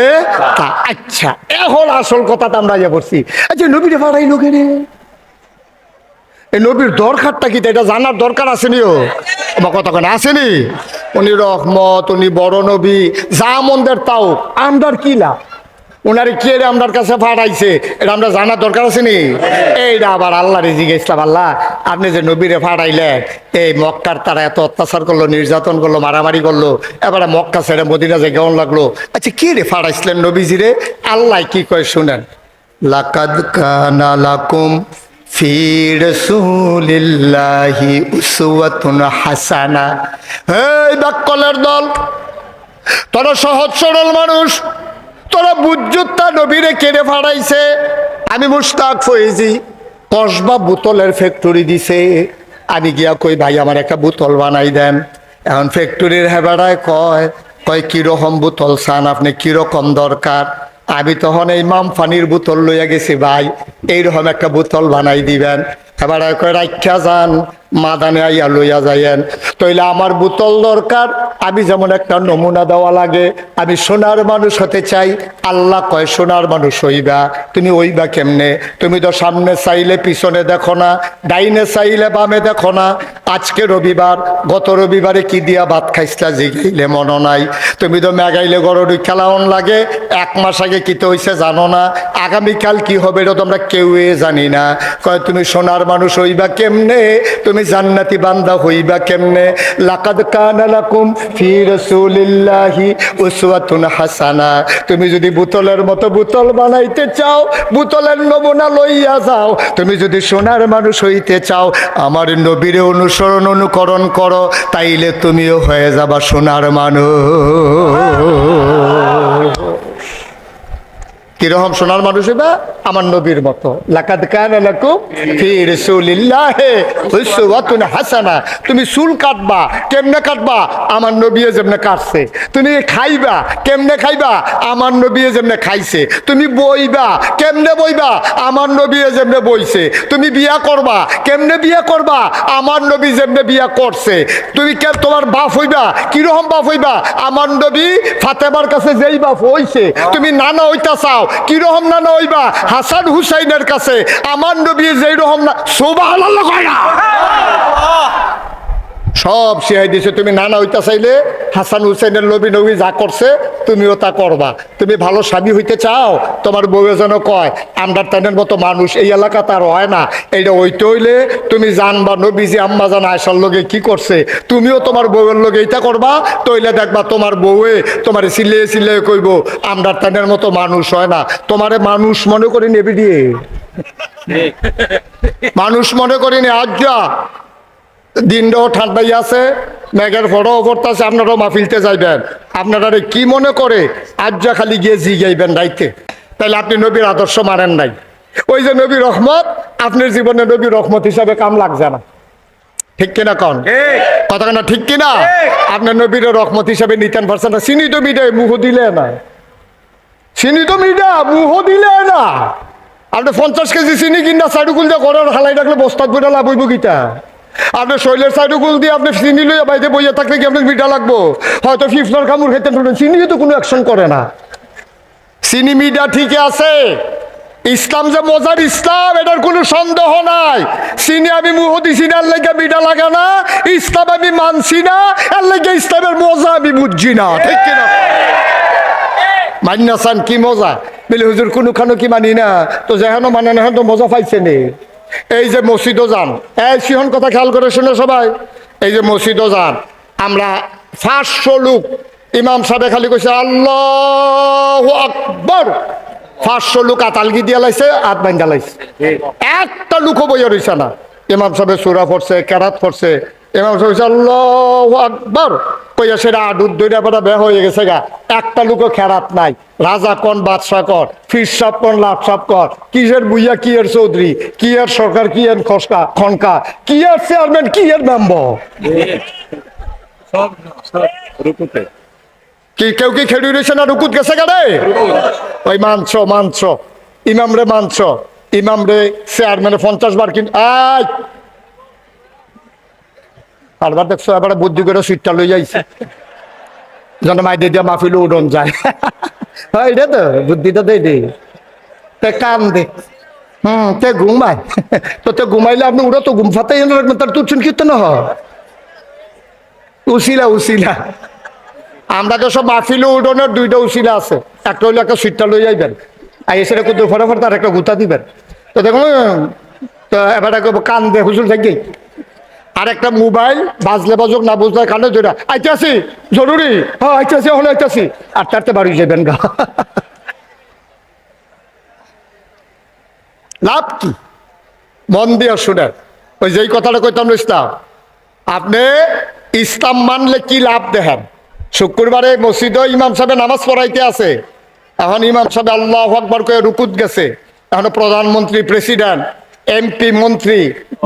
তা। আচ্ছা এখন আসল কথাটা আমরা ইয়ে করছি। আচ্ছা নবীরে ভাড়াই লোকের এই নবীর দরকারটা কি এটা জানার দরকার আসেনিও বা কতক্ষণ আসেনি? উনি রহমত, উনি বড় নবী, যা মন্দের তাও আমরার কি লাভ? ওনারে কে রে আমরার কাছে ফাটাইছে এটা আমরা জানার দরকার আছে নি? এইটা আবার আল্লাহ রে জিজ্ঞেসলাম, আল্লাহ আপনি যে নবীরে ফাটাইলেন, এই মক্কার তারা এত অত্যাচার করলো, নির্যাতন করলো, মারামারি করলো, এবারে মক্কা ছেড়ে মদিনা যে কেমন লাগলো? আচ্ছা কে রে ফাটাইছিলেন নবীজিরে? আল্লাহ কি কয় শুনেন, লাকাদ কানা লাকুম ফি রাসূলিল্লাহি উসওয়াতুন হাসানা। এই বাক্কলের দল, তোরা সহজ সরল মানুষ, তোরা বুঝুত্তা নবীরে কেড়ে ফাড়াইছে। আমি মুশতাক ফয়েজি কসবা বোতলের ফ্যাক্টরি দিছে, আমি গিয়া কই ভাই আমার একটা বোতল বানাই দেন। এখন ফ্যাক্টরির হেবাড়ায় কয় কয় কীরকম বোতল চান আপনি, কীরকম দরকার? আমি তখন এই মামফানির বোতল লইয়া গেছি, ভাই এইরকম একটা বোতল বানাই দিবেন। এবার কয় রাখা যান, মাদানে আইয়া লইয়া যাইয়েন। তইলে আমার বোতল দরকার, আমি যেমন একটা নমুনা দেওয়া লাগে, আমি সোনার মানুষ হতে চাই। আল্লাহ কয় সোনার মানুষ হইবা, তুমি হইবা কেমনে? তুমি তো সামনে চাইলে পিছনে দেখো না, ডাইনে চাইলে বামে দেখো না। আজকে রবিবার, গত রবিবারে কি দিয়া ভাত খাইছিলা জিগাইলে মনে নাই। তুমি তো মেঘাইলে গরুর খেলাওন লাগে, 1 মাস আগে কি তো হইছে জানো না, আগামীকাল কি হবে এটা তো আমরা কেউই জানি না। কয় তুমি সোনার মানুষ হইবা কেমনে, তুমি জান্নাতি বান্দা হইবা কেমনে? লাকাদ কানা লাকুম ফি রাসূলিল্লাহি উসওয়াতুন হাসানা। তুমি যদি বোতলের মতো বোতল বানাইতে চাও, বোতলের নমুনা লইয়া যাও। তুমি যদি সোনার মানুষ হইতে চাও, আমার নবীরে অনুসরণ অনুকরণ করো, তাইলে তুমিও হয়ে যাবা সোনার মানুষ। কিরকম সোনার মানুষ হইবা? আমার নবীর মতো। লাকাদ কানা লাকুম ফি রাসূলিল্লাহি উসওয়াতুন হাসানা। তুমি চুল কাটবা, কেমনে কাটবা? আমার নবী যেমনে কাটছে। তুমি খাইবা, কেমনে খাইবা? আমার নবী যেমনে খাইছে। তুমি বইবা, কেমনে বইবা? আমার নবী যেমনে বইছে। তুমি বিয়া করবা, কেমনে বিয়া করবা? আমার নবী যেমনে বিয়া করছে। তুমি কে তোমার বাপ হইবা, কিরকম বাপ হইবা? আমার নবী ফাতেমার কাছে যেই বাপ হইছে। তুমি নানা হইতা চাও, কিরকম নানা হইবা? হাসান হুসাইনের কাছে। আমার নবী যেই রকম না, সুবহানাল্লাহ কয় না? সব শিখাই দিছে। তুমি নানা হইতে চাইলে হাসান হুসাইনের নবী নবী যা করছে তুমিও তা করবা। তুমি ভালো স্বামী হইতে চাও, তোমার বউয়ে যেন কয় আন্ডারস্ট্যান্ডের মতো মানুষ এই এলাকা তার হয় না, এইটা হইতে হইলে তুমি জানবা নবীজি আম্মা জান আয়সার লগে কি করছে, তুমিও তোমার বউয়ের লগে এইটা করবা। তইলে দেখবা তোমার বউয়ে তোমার সিলে সিলে কইব আন্ডারস্ট্যান্ডের মতো মানুষ হয় না। তোমারে মানুষ মনে করে নেবে দিয়ে, মানুষ মনে করিনি। আজ যা দিনটাও ঠান্ডাই আছে, মেঘের ফটোও পড়তেছে, আপনারাও মাহফিলতে যাইবেন। আপনারা কি মনে করে আজ্জা খালি গিয়ে জিগাইবেন রাইতে? তাইলে আপনি নবীর আদর্শ মানেন নাই। ওই যে নবী রহমত, আপনার জীবনে নবী রহমত হিসাবে কাম লাগছে না, ঠিক কিনা কন? কথা কেনা ঠিক কিনা? আপনার নবীর রহমত হিসাবে নিতেন পারছেন না। চিনি তো মিডে মুহ দিলে না, চিনি তো মিডা মুহ দিলে না। আপনি 50 কেজি চিনি কিনা সাইডুকুল দিয়ে ঘরের হালাই রাখলে বস্তাত বইটা লাভ হইব গীতা। আপনার শৈলের সাইডুকুল দিয়ে আপনি চিনি লইয়া বাইরে বইয়া থাকলে কি আপনার মিঠা লাগবো? হয়তো ফিফলার কামড় খেতে পারবেন, চিনি তো কোনো অ্যাকশন করে না। চিনি মিডা ঠিকই আছে, ইসলাম যে মজার ইসলাম এটার কোনো সন্দেহ নাই। চিনি আমি মুহ দিছি না, এর লেগে মিডা লাগে না। ইসলাম আমি মানছি না, এর লেগে ইসলামের মজা আমি বুঝছি না, ঠিক কিনা? মান্না চান কি মজা বলে হুজুর কোনো খানো কি মানি না, তো যেহেন মানে না তো মজা পাইছে নি। এই যে মসজিদও যান, এই সিহন কথা খেয়াল করে শুনে সবাই, এই যে মসজিদও যান, আমরা 500 লোক, ইমাম সাহেব খালি কইছে আল্লাহু আকবার, 500 লোক আতালগি দিয়া লাইছে, হাত বাইন্দা লাইছে, একটা লোকও বইয়া রইছে না। ইমাম সাহেব সূরা পড়ছে, কেরাত পড়ছে, ইমাম সাহেব কইছে আল্লাহু আকবার কইয়া সেটা আডুর দইটা পড়া বে হয়ে গেছে গা, একটা লোকও খেরাত নাই। রাজা কন বাদশাহ কর, ফির সাপ কন লাট সাপ কর, কিসের বুইয়া কি এর চৌধুরী, কি এর সরকার, কি এর খসকা খনকা, কি এর চেয়ারম্যান, কি এর মেম্বার, কি কেউ কি খেড়ি রয়েছে না রুকুত গেছে গাড়ে? ওই মানছ মানছ ইমাম রে, মানছ ইমাম রে, চেয়ারম্যানে 50 বার কিন্তু আরবার দেখছো এবার বুদ্ধি করে সুইটটা লই যাইছে যেন মাই দিয়ে মাহফিল উড়ন যায়। হয় রে, তো বুদ্ধিটা দেই দে, তে কাম দে, তে ঘুমায়, তো তে ঘুমাইলে আপনি উড়ো তো ঘুম ফাতাই রাখবেন, তার তুলছেন কীর্তন হয় উসিলা উসিলা। আমরা তো সব মাহফিল উডনের 2টা উসিলা আছে, একটা হইলে একটা সুইটটা লই যাইবেন, আর এসে কুদ্দুর ফটাফট তার একটা গুতা দিবেন। তো দেখুন, তো এবার কান দে হুজুর থাকি, আর একটা মোবাইল বাজলে বাজক না বুঝলে কানে ধরে আইতাছি জরুরি, হ্যাঁ আইতাছি হলে আইতাছি, আর তারতে বাড়ি যাবেন গা। লাভ কি? মন দিয়ে শুনেন, ওই যেই কথাটা কইতাম ইসলাম, আপনি ইসলাম মানলে কি লাভ দেখেন। শুক্রবারে মসজিদে ইমাম সাহেব নামাজ পড়াইতে আছে, এখন ইমাম সাহেব আল্লাহু আকবার করে রুকুত গেছে, এখন প্রধানমন্ত্রী, প্রেসিডেন্ট, এমপি, মন্ত্রী,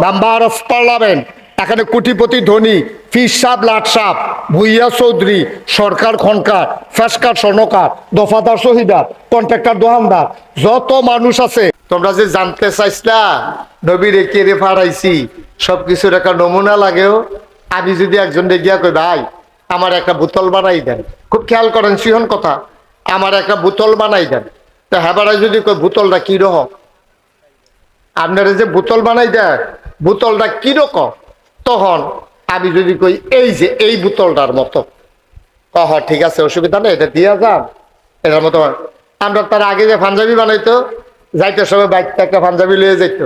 মেম্বার অফ পার্লামেন্ট, এখানে কোটিপতি ধনী, ফির সাপ লাট সাপ, ভুইয়া চৌধুরী, সরকার খনকার, ফেসকার স্বর্ণকার, দফাদার শহীদার, কন্ট্রাক্টর দোকানদার, যত মানুষ আছে। তোমরা যে জানতে চাইছিলা নবীর কে রে ফাড়াইছি, সবকিছুর একটা নমুনা লাগেও। আমি যদি একজন গিয়া কই ভাই আমার একটা বোতল বানাই দেন, খুব খেয়াল করেন সিহন কথা, আমার একটা বোতল বানাই দেন, তো হ্যাঁ যদি কই বোতলটা কিরকম, আপনারা যে বোতল বানাই দেন বোতলটা কিরকম, তখন আমি যদি কই এই যে এই বোতলটার মতো, কহ ঠিক আছে অসুবিধা নেই, এটা দিয়া যান এটার মতো। আমরা তার আগে যে পাঞ্জাবি বানাইতো, যাইতো সবাই বাইকটা একটা পাঞ্জাবি লিয়ে যেত,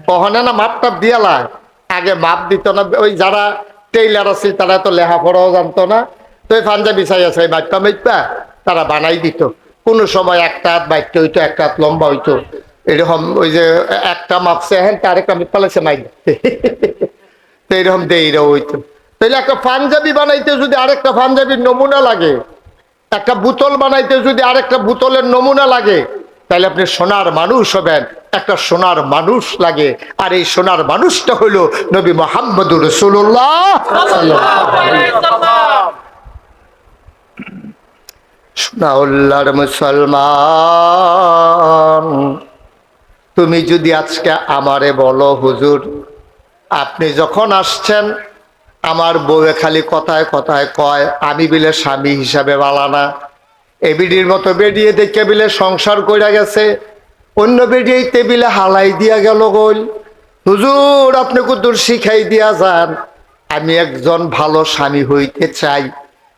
কখনো না মাপ টাপ দিয়ালা, আগে মাপ দিত না। ওই যারা টেইলার আছে তারা তো লেখাপড়াও জানতো না, তো ওই পাঞ্জাবি চাই আছে বাইকটা মাইপা তারা বানাই দিত। কোনো সময় একটা হাত বাইকটা হইতো, একটা হাত লম্বা হইতো, এরকম ওই যে একটা মাপছে হ্যাঁ তার একটা আমি পালাইছে মাইক, তো এরকম দেইরা হইতো। তাইলে একটা পাঞ্জাবি বানাইতে যদি আরেকটা পাঞ্জাবির নমুনা লাগে, একটা বোতল বানাইতে যদি আরেকটা বোতলের নমুনা লাগে, তাহলে আপনি সোনার মানুষ হবেন, একটা সোনার মানুষ লাগে। আর এই সোনার মানুষটা হলো নবী মুহাম্মদুর রাসূলুল্লাহ। সোনাউল্লাহর মুসলমান, তুমি যদি আজকে আমারে বলো হুজুর আপনি যখন আসছেন আমার বউয়ে খালি কথায় কথায় কয় আমি বিলে স্বামী হিসাবে বালানা, এ বিডির মতো বেরিয়ে দেখে বিলে সংসার কইরা গেছে, অন্য বেরিয়ে টেবিলে হালাই দিয়া গেল গোল, হুজুর আপনি কুদ্দুর শিখাই দিয়া যান, আমি একজন ভালো স্বামী হইতে চাই,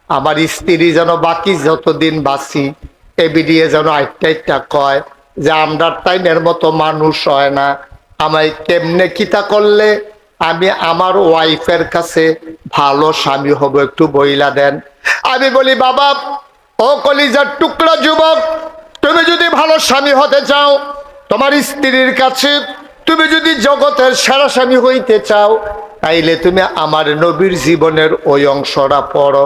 আমার স্ত্রী যেন বাকি যতদিন বাঁচি এ বিডিয়ে যেন আইটা কয় যে আমরার টাইমের মতো মানুষ হয় না, আমায় কেমনে কিতা করলে আমি আমার ওয়াইফের কাছে ভালো স্বামী হব একটু বইলা দেন। আমি বলি বাবা ও কলিজার টুকরা যুবক, তুমি যদি ভালো স্বামী হতে চাও, তোমার স্ত্রীর কাছে তুমি যদি জগতের সেরা স্বামী হইতে চাও, তাইলে তুমি আমার নবীর জীবনের ওই অংশটা পড়ো।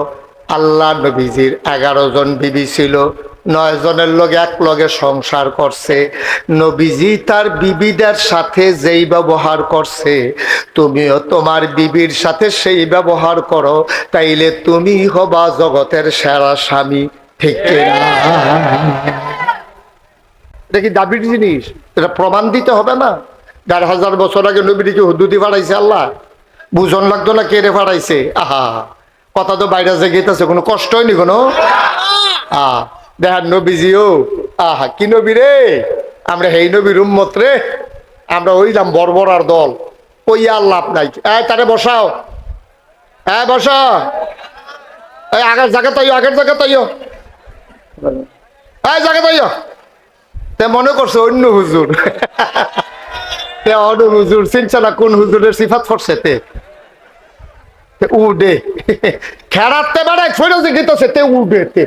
আল্লাহ নবীজির 11 জন বিবি ছিল, 9 জনের লগে এক লগে সংসার করছে। নবীজি তার বিবিদের সাথে যেই ব্যবহার করছে, তুমিও তোমার বিবির সাথে সেই ব্যবহার করো, তাইলে তুমি হবা জগতের সেরা স্বামী। ঠিক কিনা? এটা কি দাবির জিনিস? এটা প্রমাণ দিতে হবে না? 1500 বছর আগে নবীকে হুদুদি ফাড়াইছে আল্লাহ, বুঝন লাগতো না কে রে ফাড়াইছে? আহা, কথা তো বাইরে যে গেতেছে, কোনো কষ্ট হয়নি কোনো। দেখার নবীজিও আহা কি নবী রে, আমরা হেই নবীর উম্মত রে, আমরা হইলাম বর্বরার দল, ওই আর লাভ নাই। তারে বসাও, বসা, আগের জায়গা তাইও, আগের জায়গা তাইও, জায়গা তাইও। তে মনে করছে অন্য হুজুর, অন্য হুজুর চিনছে না কোন হুজুরের সিফাত করছে। তে উডে খেরাতে বেড়ায় ফিরোজে গীতছে, তে উডে তে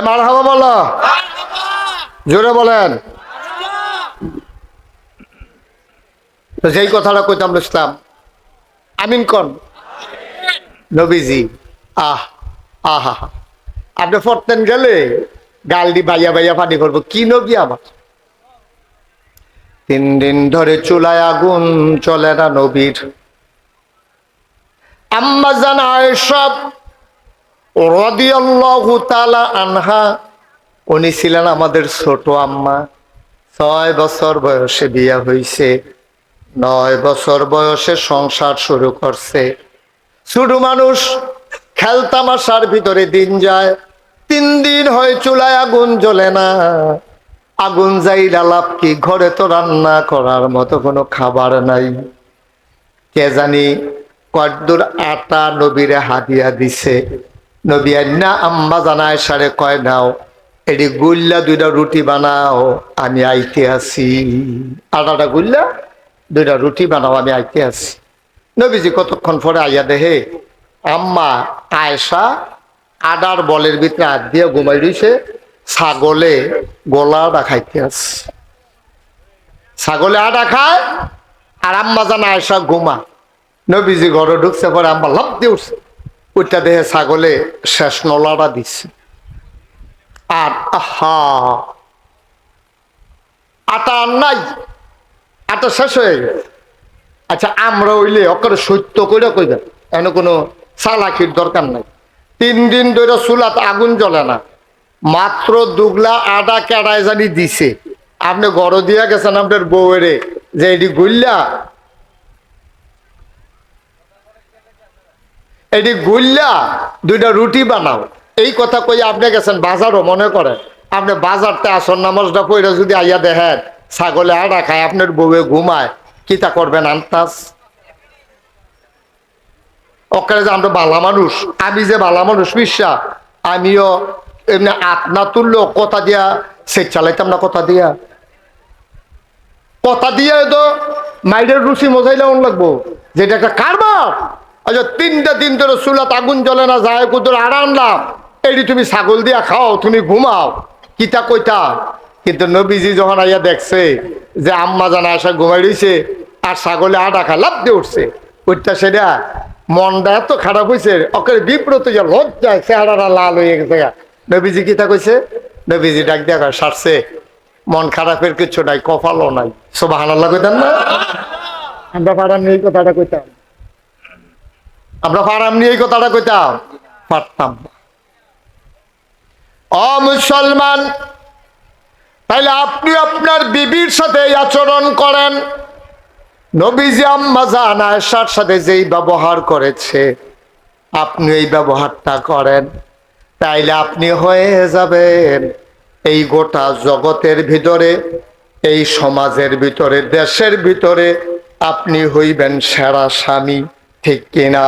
মারহাবা বলো, জোরে বলেন। তো যেই কথাটা কইতাম ইসলাম, আমিন কন নবীজি। আহা, আপনি পড়তেন গেলে গাল দি বাইয়া বাইয়া পানি করবো, কি নবী আমার। 3 দিন ধরে চুলায় আগুন চলে না নবীর। আম্মা জান আয়েশা রাদিয়াল্লাহু তাআলা আনহা, উনি ছিলেন আমাদের ছোট আম্মা। 6 বছর বয়সে বিয়ে হয়েছে, 9 বছর বয়সে সংসার শুরু করছে। ছোট মানুষ, খেলতামাশার ভিতরে দিন যায়। 3 দিন হয় চুলায় আগুন জ্বলে না। আগুন যাই লাভ কি, ঘরে তো রান্না করার মতো কোনো খাবার নাই। কে জানি কদ্দুর আটা নবীরে হাদিয়া দিছে। নবী না আম্মা জানায় সারে কয় নাও, এটি গুল্লা 2টা রুটি বানাও, আমি আইতে আসি। আটাটা গুল্লা 2টা রুটি বানাও, আমি আইতে আসি। নবীজি কতক্ষণ পরে আইয়া দেহে আম্মা আয়েশা আডার বলের ভিতরে হাত দিয়ে ঘুমাই রইছে, ছাগলে গোলাটা খাইতে আছে। ছাগলে আটা খায় আর আম্মা জান আয়েশা ঘুমা। নবীজি ঘরে ঢুকছে, পরে আম্মা লাফ দিয়ে উঠছে, ওইটা দেহে ছাগলে শেষ নলাটা দিচ্ছে। আর আহা, আটা আর নাই, আটা শেষ হয়ে গেছে। আচ্ছা, আমরা হইলে ওকে সত্য করে কইবেন, এনে কোনো চালাকির দরকার নাই। 3 দিন ধরে চুলাতে আগুন জ্বলে না, মাত্র 2 গ্লা আটা কেডায় জানি দিছে। আপনি গড় দিয়া গেছেন আপনার বউয়েরে যে এটি গুল্লা, এটি গুল্লা 2টা রুটি বানাও, এই কথা কই আপনি গেছেন বাজারও। মনে করেন আপনি বাজারতে আসর নামাজটা পড়ে যদি আইয়া দেখেন ছাগলে আটা খায়, আপনার বউয়ে ঘুমায়, কিতা করবেন আন্তাজ? ওখানে যে আমরা বালা মানুষ, আমি যে বালা মানুষ বিশ্বাস, আমিও এমনি আপনা তুললো কথা দিয়া সে চালাইতাম না। কথা দিয়া তো মাইরের রুচি মজাইলে অন লাগবো, যেটা একটা কারবার। আচ্ছা, 3টা দিন ধরে চুলাত আগুন জ্বলে না, যায় কুদুর আড়া আনলাম, এটি তুমি ছাগল দিয়া খাও, তুমি ঘুমাও, কিতা কইতা। কিন্তু নবীজি যখন আইয়া দেখছে যে আম্মা জানা আসা ঘুমাই রয়েছে আর ছাগলে আটা খা লাভ দিয়ে উঠছে, ওইটা সেটা মনটা এত খারাপ হয়েছে, ওকে বিব্রত লজ্জায় চেহারাটা লাল হয়ে গেছে। নবীজি কিতা কইছে? নবীজি ডাক দিয়া সারছে, মন খারাপের কিছু নাই, কপালও নাই। সুবহানাল্লাহ কইতাম না? আমরা পারাম নিয়ে এই কথাটা কইতাম, আমরা পারাম নিয়ে এই কথাটা কইতাম পারতাম। ও মুসলমান, তাইলে আপনি আপনার বিবির সাথে এই আচরণ করেন। নবীজি আম্মা জান আয়েশার সাথে যেই ব্যবহার করেছে, আপনি এই ব্যবহারটা করেন, তাইলে আপনি হয়ে যাবেন এই গোটা জগতের ভিতরে, এই সমাজের ভিতরে, দেশের ভিতরে আপনি হইবেন সেরা স্বামী। ঠিক কিনা?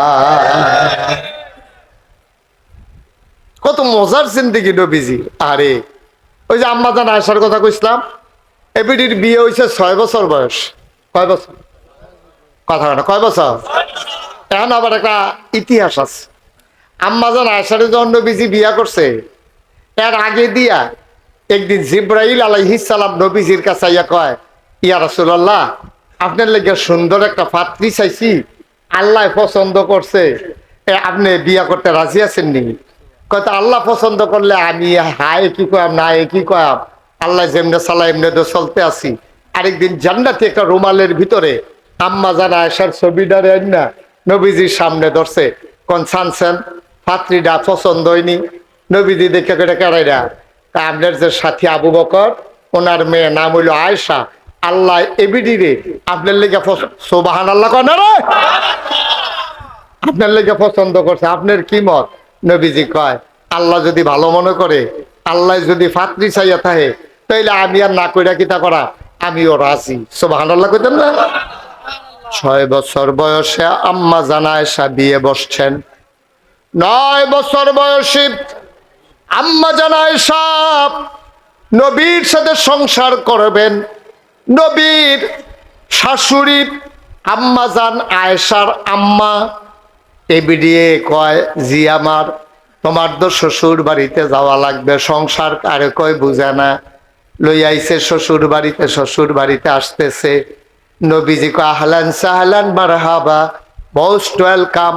কত মজার জিন্দেগি নবীজি। আরে ওই যে আম্মা জান আয়েশার কথা কইছিলাম, এবিডির বিয়ে হয়েছে 6 বছর বয়স। কয় বছর? কথা না, কয় বছর? এখন আবার একটা ইতিহাস আছে। আম্মা জান আয়েশারে যখন নবীজি বিয়া করছে, এর আগে দিয়া একদিন জিব্রাইল আলাইহিস সালাম নবীজির কাছে ইয়া কয়, ইয়া রাসূলুল্লাহ, আপনার লেগে সুন্দর একটা পাত্রী চাইছি, আল্লাহ পছন্দ করছে, আপনি বিয়া করতে রাজি আছেন নি? কয়তো আল্লাহ পছন্দ করলে আমি হায় কি কয়াম না কি কয়াম, আল্লাহ যেমনে চালায় এমনি তো চলতে আছি। আরেকদিন জান্নাতে একটা রুমালের ভিতরে আম্মা জান আয়েশার ছবিটারে না নবীজির সামনে ধরছে, কোন ছানছেন পাত্রীটা পছন্দ হয়নি। নবীজি দেখে কেটে কেড়াইরা, তা আপনার যে সাথী আবু বকর, ওনার মেয়ে নাম হইল আয়েশা, আল্লাহ এবিডি রে আপনার লেগে সুবহান আল্লাহ কয় না রে, আপনার লেগে পছন্দ করছে, আপনার কি মত? নবীজি কয় আল্লাহ যদি ভালো মনে করে, আল্লাহ যদি পাত্রী চাইয়া থাকে, তাইলে আমি আর না কইরা কিতা করা, আমিও রাজি। সুবহানাল্লাহ কইতেন না? 6 বছর বয়সে আম্মা জান আয়েশা বিয়ে বসছেন। 9 বছর বয়সী আম্মা জান আয়েশা নবীর সাথে সংসার করবেন। নবীর শাশুড়ি আম্মা জান আয়েশার আম্মা এবিডিয়ে কয়, জি আমার, তোমার তো শ্বশুর বাড়িতে যাওয়া লাগবে, সংসার আরে কয় বুঝে না, লই আইছে শ্বশুর বাড়িতে, শ্বশুর বাড়িতে আসতেছে। নবীজি কয় আহলান সাহলান মারহাবা, মোস্ট ওয়েলকাম।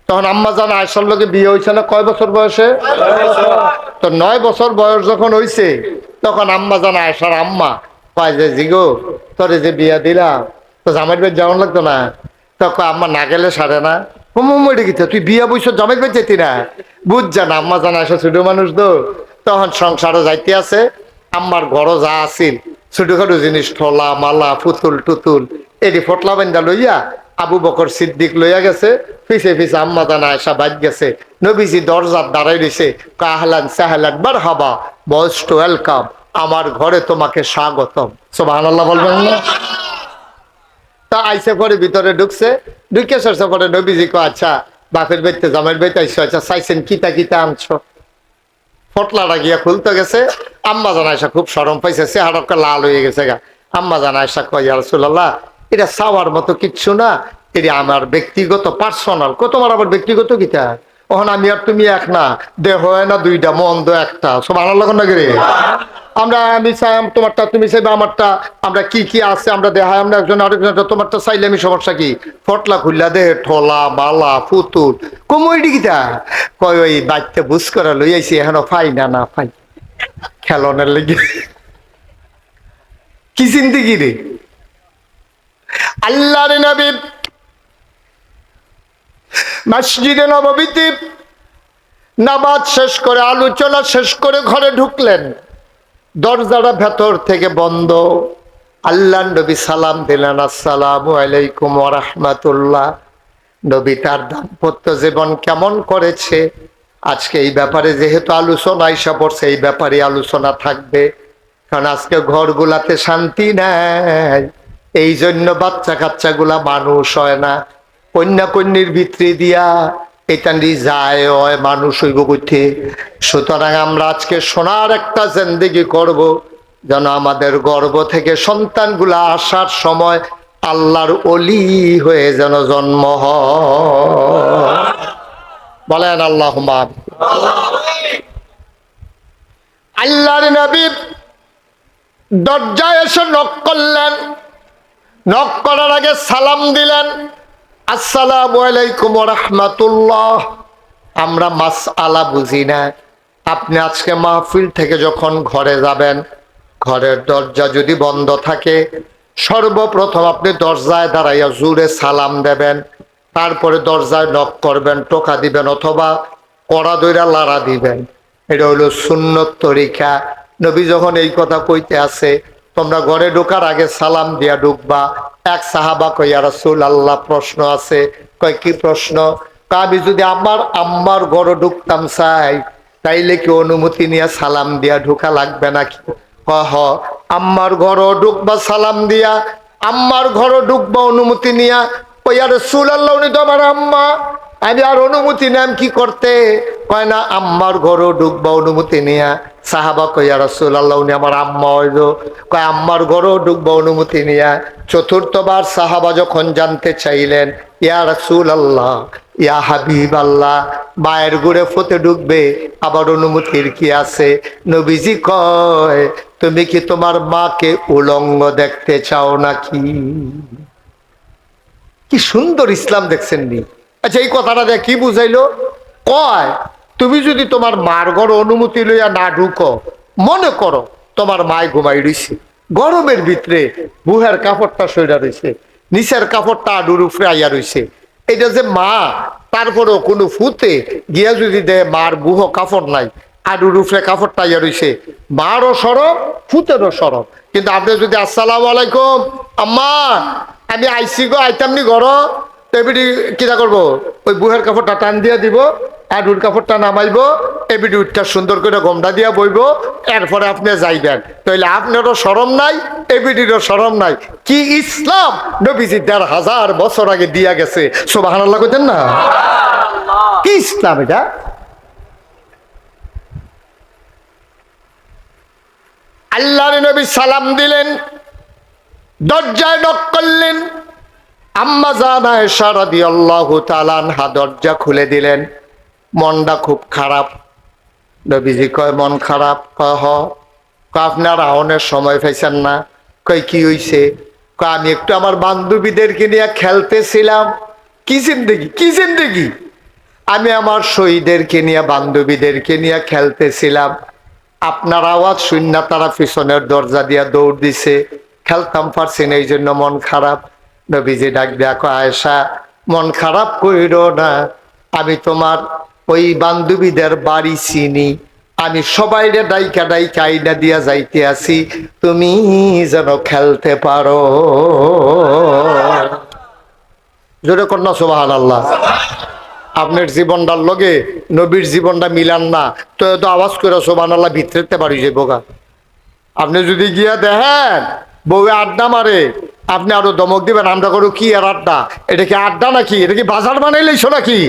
তখন আম্মা জান আয়েশার লোকে বিয়ে হয়েছে না কয় বছর বয়সে? তো 9 বছর বয়স যখন হয়েছে, তখন আম্মা জান আয়েশার আম্মা কয় যে জিগো তোরে যে বিয়া দিলাম, তো জামাইর বাড়ি যাওয়ান লাগতো না? তখন আম্মা না গেলে সারে না, মরে গেছে, তুই বিয়া বইস জামাইর বাড়ি যেতি না? বুঝ জানা আম্মা জান আয়েশা ছোট মানুষ তো, তখন সংসারও যাইতে আছে। আম্মার ঘরও যা আছিল ছোটখাটো জিনিস, ঠোলা মালা পুতুল টুতুল, এটি ফটলা বান্ধা লইয়া আবু বকর সিদ্দিক লইয়া গেছে, পিছে পিছে আম্মা জান আয়েশা বাজ গেছে। নবীজি দরজার দাঁড়াই রয়েছে, কাহলান সাহলান মারহাবা, মোস্ট ওয়েলকাম, আমার ঘরে তোমাকে স্বাগতম। সুবহানাল্লাহ বলবেন না? তা আইসে পরে ভিতরে ঢুকছে, ঢুকে সরছে পরে নবীজি কো আচ্ছা বাপের বাড়িতে জামাইয়ের বাড়িতে আইসো, আচ্ছা চাইছেন কিতা কিতা আনছো? ফটলাটা গিয়া খুলতে গেছে, আম্মা জান আয়েশা খুব শরম পাইছে, চেহারাটা লাল হয়ে গেছে গা। আম্মা জান আয়েশা কয় ইয়া রাসূলুল্লাহ, এটা চাওয়ার মতো কিচ্ছু না, এটা আমার ব্যক্তিগত পার্সোনাল। কত তোমার আবার ব্যক্তিগত কিতা? ওখানে আমি আর তুমি এক না, দেহ হয় না দুইটা, মন দো একটা। সুবহানাল্লাহ না রে? আমরা আমি চাই তোমারটা, তুমি চাইবে আমারটা, আমরা কি কি আছে আমরা দেখাই, আমরা একজন আরেকজন, তোমারটা চাইলে আমি সমস্যা কি? ফটলা খুললা দেহে ঠোলা মালা পুতুল কমইডি কিতা কয় ওই বাচ্চা বুঝ করা লই আইছি, এখনো ফাই না না ফাই খেলনের লেগে কি জিন্দেগি রে। আল্লাহর নবী মসজিদে নববীতে নামাজ শেষ করে, আলোচনা শেষ করে ঘরে ঢুকলেন, দরজাটা ভেতর থেকে বন্ধ। আল্লাহ নবী সালাম দিলেন, আসসালামু আলাইকুম ওয়া রাহমাতুল্লাহ। নবী তার দাম্পত্য জীবন কেমন করেছে আজকে এই ব্যাপারে যেহেতু আলোচনা আইসা পড়ছে, এই ব্যাপারে আলোচনা থাকবে। কারণ আজকে ঘরগুলাতে শান্তি নাই, এই জন্য বাচ্চা কাচ্চাগুলা মানুষ হয় না, কন্যা কন্যির ভিতরে দিয়া এটান্ডি যায় হয় মানুষ হইব কইতে। সুতরাং আমরা আজকে সোনার একটা জিন্দেগি করব, যেন আমাদের গর্ভ থেকে সন্তানগুলা আসার সময় আল্লাহর ওলি হয়ে যেন জন্ম হয়। বলেন আল্লাহুম্মা আমিন। আল্লাহর নবী দরজায় এসে নক করলেন, নক করার আগে সালাম দিলেন, আসসালামু আলাইকুম ওয়া রাহমাতুল্লাহ। আমরা মাসআলা বুঝি না। আপনি আজকে মাহফিল থেকে যখন ঘরে যাবেন, ঘরের দরজা যদি বন্ধ থাকে, সর্বপ্রথম আপনি দরজায় দাঁড়াইয়া জোরে সালাম দেবেন, তারপরে দরজায় নক করবেন, টোকা দিবেন অথবা কড়া দইরা লাড়া দিবেন। এটা হলো সুন্নত তরিকা। নবী যখন এই কথা কইতে আছে, তোমরা ঘরে ঢোকার আগে সালাম দিয়া ঢুকবা। এক সাহাবা কই ইয়া রাসূলুল্লাহ প্রশ্ন আছে। কয় কি প্রশ্ন? আমি যদি আমার আম্মার ঘরে ঢুকতাম চাই, তাইলে কি অনুমতি নিয়ে সালাম দিয়া ঢোকা লাগবে নাকি? হ আম্মার ঘরও ঢুকবা সালাম দিয়া, আম্মার ঘরও ঢুকবা অনুমতি নিয়া। ওই আর রাসূলুল্লাহ উনি তো আমার আম্মা, আমি আর অনুমতি নাম কি করতে? কয় না আম্মার ঘরও ঢুকবা অনুমতি নিয়া। সাহাবা কই ইয়া রাসূলুল্লাহ উনি আমার আম্মা হইল। কয় আম্মার ঘরও ঢুকবা অনুমতি নিয়া। চতুর্থবার সাহাবা যখন জানতে চাইলেন, ইয়া রাসূলুল্লাহ, ইয়া হাবিবাল্লাহ, মায়ের ঘরে ফতে ঢুকবে, আবার অনুমতির কি আছে? নবীজি কয়, তুমি কি তোমার মাকে উলঙ্গ দেখতে চাও নাকি? কি সুন্দর ইসলাম দেখছেন নি? আচ্ছা, এই কথাটা দিয়ে কি বুঝাইলো? কয়, তুমি যদি তোমার মার ঘর অনুমতি লইয়া না ঢুকো, মনে করো তোমার মায় ঘুমাই রইছে, গরমের ভিতরে বুহের কাপড়টা সইরা রইছে, নিচের কাপড়টা আডুর উপরে আইয়া রইছে, এটা যে মা, তারপরেও কোনো ফুতে গিয়া যদি দেয় মার বুহ কাপড় নাই, আডুর উপরে কাপড়টা আইয়া রইছে, মারও সরব, ফুতেরও সরব। কিন্তু আপনি যদি আসসালামু আলাইকুম আম্মা, আমি আইসি গো, আইতামনি ঘর, এবিডি কিনা করবো, ওই বুহের কাপড়টা টান দিয়া দিব, আডুর কাপড়টা নামাইব, এবিডি উঠটা সুন্দর করে গমটা দিয়া বইব, এরপরে আপনি যাইবেন। তাইলে আপনারও শরম নাই, এবিডিরও শরম নাই। কি ইসলাম নবীজি ১৫০০ বছর আগে দিয়া গেছে। সুবহানাল্লাহ কইতেন না? কি ইসলাম এটা? আল্লাহর নবী সালাম দিলেন, দরজায় নক করলেন, আম্মা জান আয়েশা রাদিয়াল্লাহু তাআলা আনহা দরজা খুলে দিলেন। মনটা খুব খারাপ। নবীজি কয়, মন খারাপ? কয় হ। কয়, আপনার আহনের সময় পাইছেন না? কয়, কি হইছে? কয়, আমি একটু আমার বান্ধবীদেরকে নিয়ে খেলতেছিলাম। কি জিন্দেগি, কি জিন্দেগি? আমি আমার শহীদদেরকে নিয়ে, বান্ধবীদেরকে নিয়ে খেলতেছিলাম, আপনার আওয়াজ শূন্য, তারা পিছনের দরজা দিয়া দৌড় দিছে, খেলতাম পারছি না, এই জন্য মন খারাপ। নবীজি ডাক দেখো, আয়েশা মন খারাপ কইরো না, আমি তোমার ওই বান্ধবীদের বাড়ি চিনি, আমি সবাইরে ডাইকা ডাইকা আইনা দিয়া যাইতে আছি, তুমি যেন খেলতে পারো। জোরে কন্যা সুবহানাল্লাহ। আপনার জীবনটার লগে নবীর জীবনটা মিলান না তো এত আওয়াজ করে সুবহানাল্লাহ ভিতরেতে পারি যে বোকা। আপনি যদি গিয়া দেখেন বউ আড্ডা মারে, আপনি আরো দমক দিবেন, আমরা করো কি আর আড্ডা? এটা কি আড্ডা নাকি? এটা কি বাজার বানাইলেইছো নাকি?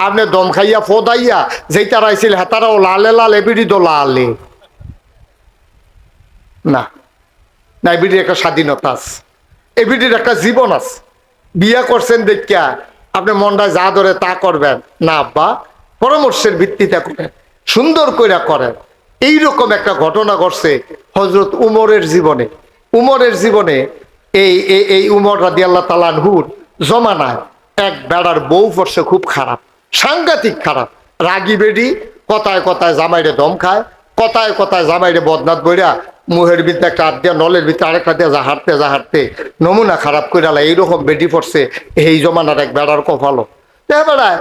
আপনি দম খাইয়া ফোদাইয়া যেইটা রাইছিল হেতারাও লালে লাল, এবিডি তো লালে না। না, এবিডির একটা স্বাধীনতা আছে, এবিডির একটা জীবন আছে। বিয়া করছেন দেখিয়া আপনি মনটা যা ধরে তা করবেন না আব্বা, পরামর্শের ভিত্তিতে করেন, সুন্দর করে করেন। এইরকম একটা ঘটনা ঘটছে হযরত উমরের জীবনে। উমরের জীবনে এই উমর রাদিয়াল্লাহু তাআলা আনহুর জমানায় এক বেড়ার বউ পড়ছে খুব খারাপ, সাংঘাতিক খারাপ, রাগী বেডি, কথায় কথায় জামাইরে দম খায়, কথায় কথায় জামাইরে বদনাত বইরা মুহের ভিতরে একটা হাত দিয়া, নলের ভিতরে আরেকটা দিয়া হাঁটতে নমুনা খারাপ করে আলা, এইরকম বেডি পড়ছে এই জমানার এক বেড়ার কপালও। বেড়ায়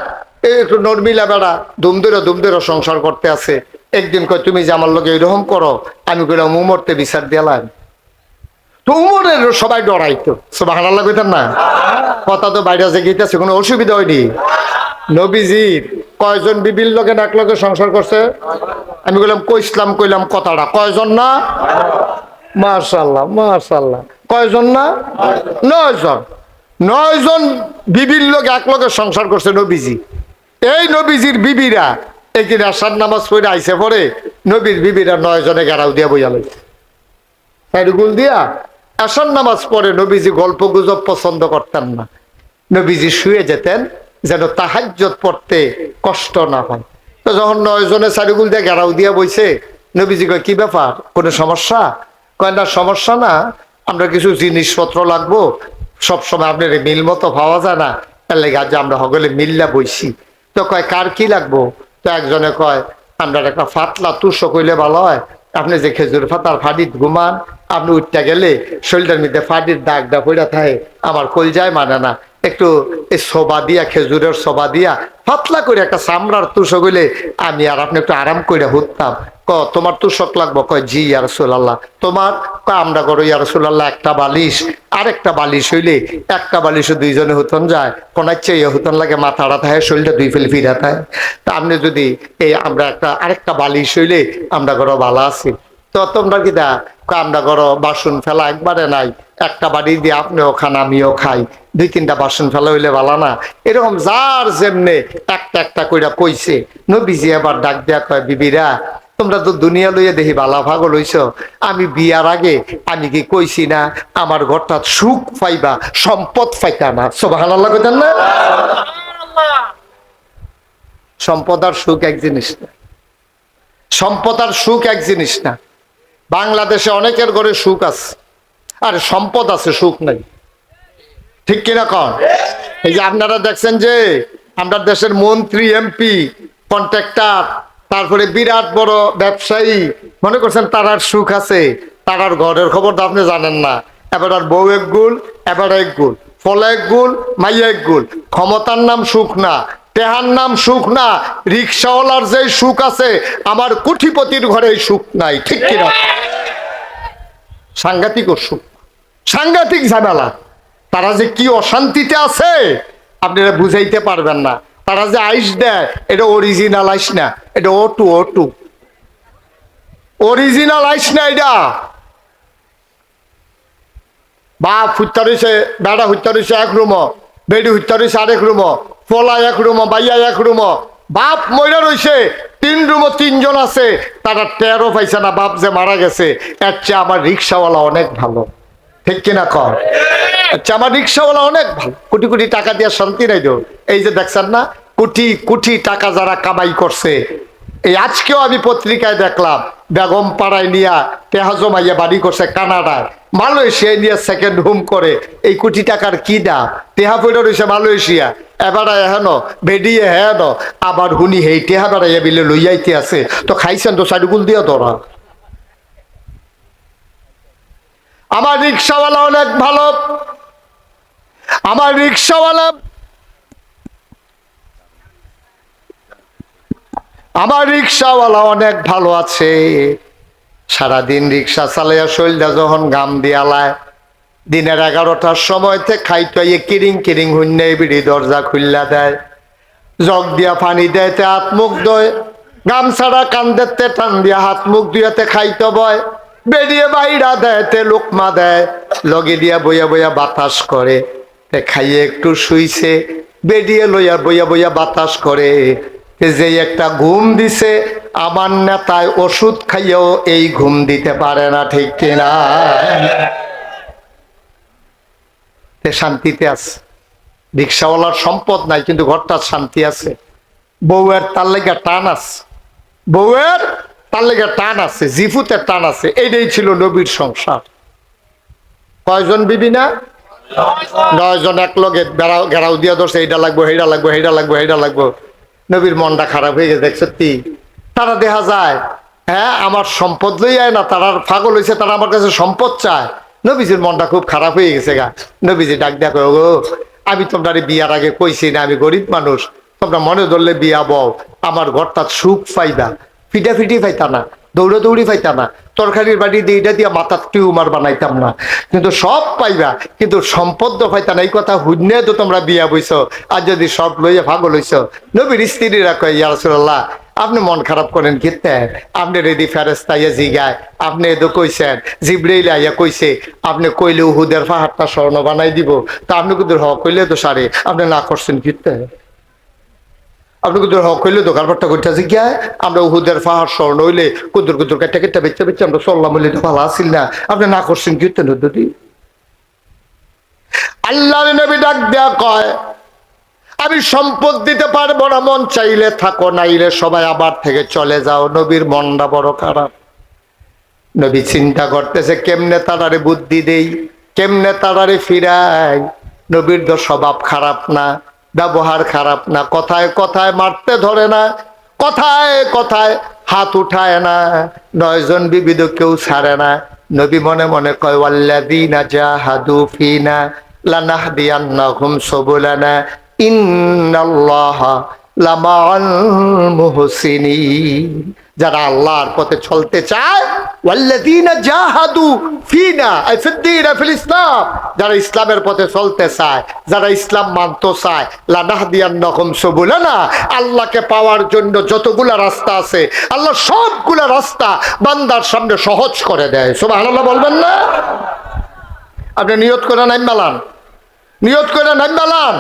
একটু নর্মিলা বেড়া দুম ধরে সংসার করতে আছে। একদিন কয়, তুমি যে আমার লোকে এইরকম করো, আমি কইলাম উমরতে বিচার দিলাম। তো উমরের সবাই ডরাইতো। সুবহানাল্লাহ কইতেন না? কথা তো বাইরে যে গিয়েছে, কোনো অসুবিধা হয়নি। নবীজির কয়জন বিবির লোকে এক লোকে সংসার করছে? আমি কইলাম কইলাম কথাটা কয়জন না? মাশাআল্লাহ মাশাআল্লাহ, কয়জন না? 9 জন। 9 জন বিবির লোক এক লোকে সংসার করছে নবীজি। এই নবীজির বিবিরা একদিন আসার নামাজ পড়ে আইসে পরে নবীর বিবিরা 9 জনে গাড়াও দিয়া বইয়া লইছে, সাইডগুল দিয়া আসার নামাজ পড়ে। নবীজি গল্প গুজব পছন্দ করতেন না, নবীজি শুয়ে যেতেন যেন তাহাজ্জুদ পড়তে কষ্ট না হয়। তো যখন 9 জনে সাইডগুল দিয়ে গাড়াও দিয়া বইছে, নবীজি কয়, কি ব্যাপার, কোনো সমস্যা? কয়, না সমস্যা না, আমরা কিছু জিনিসপত্র লাগবো, সবসময় আপনার মিল মতো পাওয়া যায় না, তার লেগে আজ আমরা সকলে মিল্লা বইছি। তো কয়, কার কি লাগবো? তো একজনে কয়, আমরা একটা ফাতলা তুষো কইলে ভালো হয়, আপনি যে খেজুর ফাতার ফাটিত ঘুমান, আপনি উঠতে গেলে শরীরটার মধ্যে ফাটির দাগটা পড়া থাকে, আমার কলজায় মানে না, একটু এই সোবা দিয়া, খেজুরের সোবা দিয়া পাতলা করে একটা চামড়ার তুষো গইলে আমি আর আপনি একটু আরাম করে হুততাম। তোমার তুষক লাগবো? কয়, জি ইয়া রাসূলুল্লাহ। তোমার? আমরা করো ইয়া রাসূলুল্লাহ একটা বালিশ, আরেকটা বালিশ হইলে একটা বালিশও 2 জনে হুতন যায়, কোনার চেয়ে হুতন লাগে, মাথাটা থাকে, শরীরটা 2 ফেলে ফিরা থাকে। তা আপনি যদি এই আমরা আরেকটা বালিশ হইলে আমরা করো ভালো আছি। তো তোমরা কি দা? আমরা করো বাসন ফেলা একবারে নাই, একটা বাড়ি দিয়ে আপনিও খান আমিও খাই, 2-3টা বাসন ফেলা হইলে ভালো না। এরকম যার যেমনে একটা একটা কইরা কইছে। নবীজি আবার ডাক দেয়া কয়, বিবিরা তোমরা তো দুনিয়া লইয়া দেখি বালা পাগল হইছ। আমি বিয়ার আগে আমি কি কইছি না আমার ঘরটা সুখ পাইবা, সম্পদ পাইতা না? সুবহানাল্লাহ কইতেন না? সম্পদ আর সুখ এক জিনিস না। সম্পদ আর সুখ এক জিনিস না। বাংলাদেশে অনেকের ঘরে সুখ আছে, আর সম্পদ আছে, সুখ নাই। ঠিক কিনা কন? এই যে আপনারা দেখছেন যে আমরা দেশের মন্ত্রী, এমপি, কন্ট্রাক্টর, তারপরে বিরাট বড় ব্যবসায়ী, মনে করছেন তারার সুখ আছে? তারার ঘরের খবর তো আপনি জানেন না। এবার আর বউ এক গুল, এবার এক গুল, ফলে এক গুল, মাইয়া এক গুল। ক্ষমতার নাম সুখ না, টেহার নাম সুখ না। রিক্সাওয়ালার যে সুখ আছে, আমার কোটিপতির ঘরে এই সুখ নাই। ঠিক কিনা? সাংঘাতিক সুখ, সাংঘাতিক ঝামেলা। তারা যে কি অশান্তিতে আছে আপনারা বুঝাইতে পারবেন না। তারা যে আইস দেয়, এটা অরিজিনাল আইস না, এটা O2 O2, অরিজিনাল আইস না। এটা বাপ হুত্যা রয়েছে, বেড়া হুত্যা রয়েছে এক রুম, বেডি হুত্যা রয়েছে আরেক রুম, পোলা এক রুম, বাইয়া এক রুম, বাপ মইরা রয়েছে 3 রুম, 3 জন আছে। তারা টেরও পাইছে না বাপ যে মারা গেছে। এর চেয়ে আমার রিক্সাওয়ালা অনেক ভালো। ঠিক কিনা কর? আচ্ছা, আমার রিক্সাওয়ালা অনেক ভালো, কোটি কোটি টাকা দিয়ে শান্তি নাই তো। এই যে দেখছেন না, কোটি কোটি টাকা যারা কামাই করছে। এই আজকেও আমি পত্রিকায় দেখলাম বেগম পাড়ায় নিয়া টেহা জমাইয়া বাড়ি করছে কানাডায়, মালয়েশিয়ায় নিয়ে সেকেন্ড হোম করে। এই কোটি টাকার কি দাম? টেহা পড়ে রয়েছে মালয়েশিয়া, এবারে হেন বেডিয়ে হেন, আবার হুনি হেই টেহা বেড়াইয়া বিলে লইয়াইতে আছে। তো খাইছেন তো সাইডুকুল দিয়া তোরা। আমার রিক্সাওয়ালা অনেক ভালো, আমার রিক্সাওয়ালা, আমার রিক্সাওয়ালা অনেক ভালো আছে। সারাদিন রিক্সা চালাইয়া শৈলদা যখন গাম দিয়ালায়, দিনের 11টার সময়তে খাইতে কিরিং কিরিং হুন্নে বিড়ি দরজা খুললা দেয়, জগ দিয়া পানি দেয়, তে হাত মুখ দয়, গামছাড়া কান্দেতে টান দিয়া হাত মুখ দুয়াতে খাইতে বয়, বেরিয়ে বাইরা দেয়, তে লোকমা দেয়, লগে দিয়া বইয়া বইয়া বাতাস করে, তে খাইয়ে একটু শুইছে, বেরিয়ে লইয়া বইয়া বইয়া বাতাস করে। যে একটা ঘুম দিছে, আমার নেতায় ওষুধ খাইয়েও এই ঘুম দিতে পারে না। ঠিক কিনা? শান্তিতে আছে। রিক্সাওয়ালার সম্পদ নাই, কিন্তু ঘরটার শান্তি আছে। বউয়ের তার লেগে টান আছে, বউয়ের তার লেগে টান আছে, জিফুতের টান আছে। এইটাই ছিল নবীর সংসার। কয়জন বিবি না? 9 জন এক লগে ঘেরাও দিয়া ধরছে, এইটা লাগবো, হেইটা লাগবো, হেইটা লাগবো, হেইটা লাগবো। নবীর মনটা খারাপ হয়ে গেছে। সত্যি তারা দেখা যায়, হ্যাঁ আমার সম্পদ লইয়ায় না, তারা পাগল হয়েছে, তারা আমার কাছে সম্পদ চায়। নবীজির মনটা খুব খারাপ হয়ে গেছে গা। নবীজি ডাক দেয়া কয়, গো আমি তোমরা বিয়ার আগে কইছি না আমি গরিব মানুষ, তোমরা মনে ধরলে বিয়া বউ, আমার ঘরটা সুখ পাইবা, ফিটাফিটি পাইতা না, দৌড়াদৌড়ি পাইতা না, তরকারির বাড়ি দিয়ে এটা দিয়ে মাথার টিউমার বানাইতাম না, কিন্তু সব পাইবা, কিন্তু সম্পদ পাইতা না। এই কথা হুন্নে তো তোমরা বিয়া বইছ। আর যদি সব লইয়া পাগল হইছ। নবীর স্ত্রীরা কয়, ইয়া রাসূলুল্লাহ আপনি মন খারাপ করেন কিতে? আপনি রেডি ফেরেশতা ইয়া জিগায়, আপনি এদো কইছেন, জিবরাইল আইয়া কইছে, আপনি কইলে উহুদের পাহাড়টা স্বর্ণ বানাই দিব। তা আপনি কুদুর হক কইলে তো সারে, আপনি না করছেন কিতে? আপনি কুদুর হক কইলে তো কারবারটা করতেছি কি? আমরা উহুদের পাহাড় স্বর্ণ হইলে কুদুর কুদুর কেটে কেটে বেচতে বেচতে আমরা চললাম হইলে তো ভালো আসিল না, আপনি না করছেন কিতে? নদী আল্লাহ নবী ডাক দেয়া কয়, আমি সম্পদ দিতে পারবো না, মন চাইলে থাকো, নাইলে সবাই আবার থেকে চলে যাও। নবীর মনটা বড় খারাপ। নবী চিন্তা করতেছে কেমনে তারারে বুদ্ধি দেই, কেমনে তারারে ফিরাই। নবীর তো স্বভাব খারাপ না, ব্যবহার খারাপ না, কথায় কথায় মারতে ধরে না, কথায় কথায় হাত উঠায় না, 9 জন বিবিধ কেউ ছাড়ে না। নবী মনে মনে কয়, ওয়াল্লাযীনা জাহাদু ফীনা লানাহদিয়ান্নাহুম সুবুলানা ইন্নাল্লাহা লামাআল মুহসিনিন। যারা আল্লাহর পথে চলতে চায়, ওয়াল্লাযীনা জাহাদু ফীনা আই ফিদ্দীনা ফিল ইসলাম, যারা ইসলামের পথে চলতে চায়, যারা ইসলাম মানতে চায়, লানাহদিয়ান্নাহুম সুবুলানা, আল্লাহকে পাওয়ার জন্য যতগুলা রাস্তা আছে, আল্লাহ সবগুলা রাস্তা বান্দার সামনে সহজ করে দেয়। সুবহানাল্লাহ বলবেন না? আপনি নিয়ত করে নাম বালান, নিয়ত করে নাম বালান,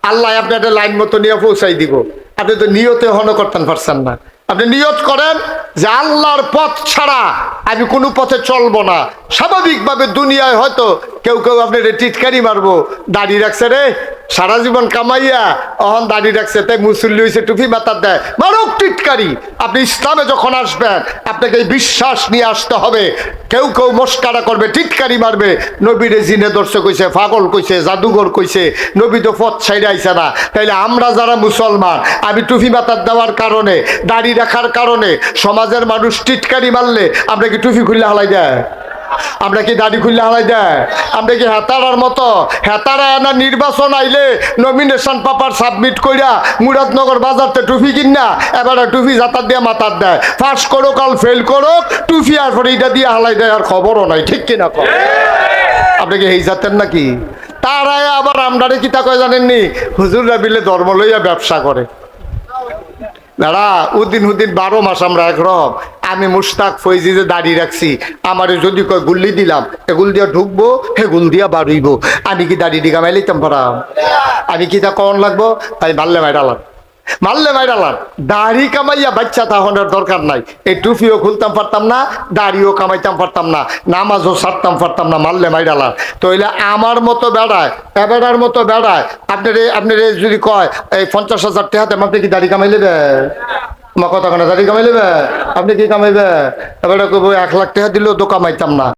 আল্লাহ আপনাদের লাইন মতো নিয়ে পৌঁছাই দিব। আপনি তো নিয়তে হন করতেন পারছেন না, আপনি নিয়ত করেন যে আল্লাহর পথ ছাড়া আমি কোনো পথে চলবো না। স্বাভাবিকভাবে দুনিয়ায় হয়তো কেউ কেউ আপনি টিটকারি মারবো, দাড়ি রাখছে রে সারা জীবন কামাইয়া অহন দাড়ি রাখছে তাই মুসল্লি হয়েছে টুপি মাথার দেয়, মারুক টিটকারি। আপনি ইসলামে যখন আসবেন আপনাকে এই বিশ্বাস নিয়ে আসতে হবে। কেউ কেউ মস্কারা করবে, টিটকারি মারবে, নবীরে জিনে দর্শক কইছে, পাগল কইছে, জাদুঘর কইছে, নবী তো পথ ছাইড়ে আইছে না। তাইলে আমরা যারা মুসলমান, আমি টুপি মাথার দেওয়ার কারণে, দাড়ি রাখার কারণে সমাজের মানুষ টিটকারি মারলে আমরা কি টুপি খুললে হালাই দেয়? আমরা কি দাড়ি খুললে হালাই দেয়? আমরা কি হেতারার মতো হেতারা না নির্বাচন আইলে নমিনেশন পেপার সাবমিট কইরা মুরাদনগর বাজারতে টুপি কিনা এবারে টুপি জাতার দিয়ে মাথার দেয়, পাস করুক আর ফেল করুক টুপি আর পরে এটা দিয়ে হালাই দেয়, আর খবরও নাই, ঠিক কিনা কর? আপনি কি এই জাতের নাকি? তারাই আবার আমরারে কিতা কয় জানেননি, হুজুররা বিলে ধর্ম লইয়া ব্যবসা করে। দাঁড়া উদ্দিন হুদ্দিন 12 মাস আমরা একরকম। আমি মুশতাক ফৈজি যে দাঁড়িয়ে রাখছি, আমারে যদি কয় গুল্লি দিলাম, এগুল দিয়া ঢুকবো, হেগুল দিয়া বাড়ইব, আমি কি দাড়ি দিঘা মাইলাইতাম পারাম? আমি কি তা কন লাগবো? তাই মারলে মাইরালাম, মারলে মাইরালাম। দাড়ি কামাইয়া বাচ্চা তাহনের দরকার নাই। এই টুপিও খুলতাম পারতাম না, দাড়িও কামাইতাম পারতাম না, নামাজও ছাড়তাম পারতাম না, মারলে মাইরালাম। তো এলে আমার মতো বেড়ায়, এবেড়ার মতো বেড়ায়। আপনার যদি কয় এই 50,000 টাকাতে আপনি কি দাড়ি কামাই নেবে? আমার কথা কেন দাড়ি কামাই নেবে? আপনি কি কামাইবে? এবারে কইব 1 লাখ টাকা দিলেও তো কামাইতাম না।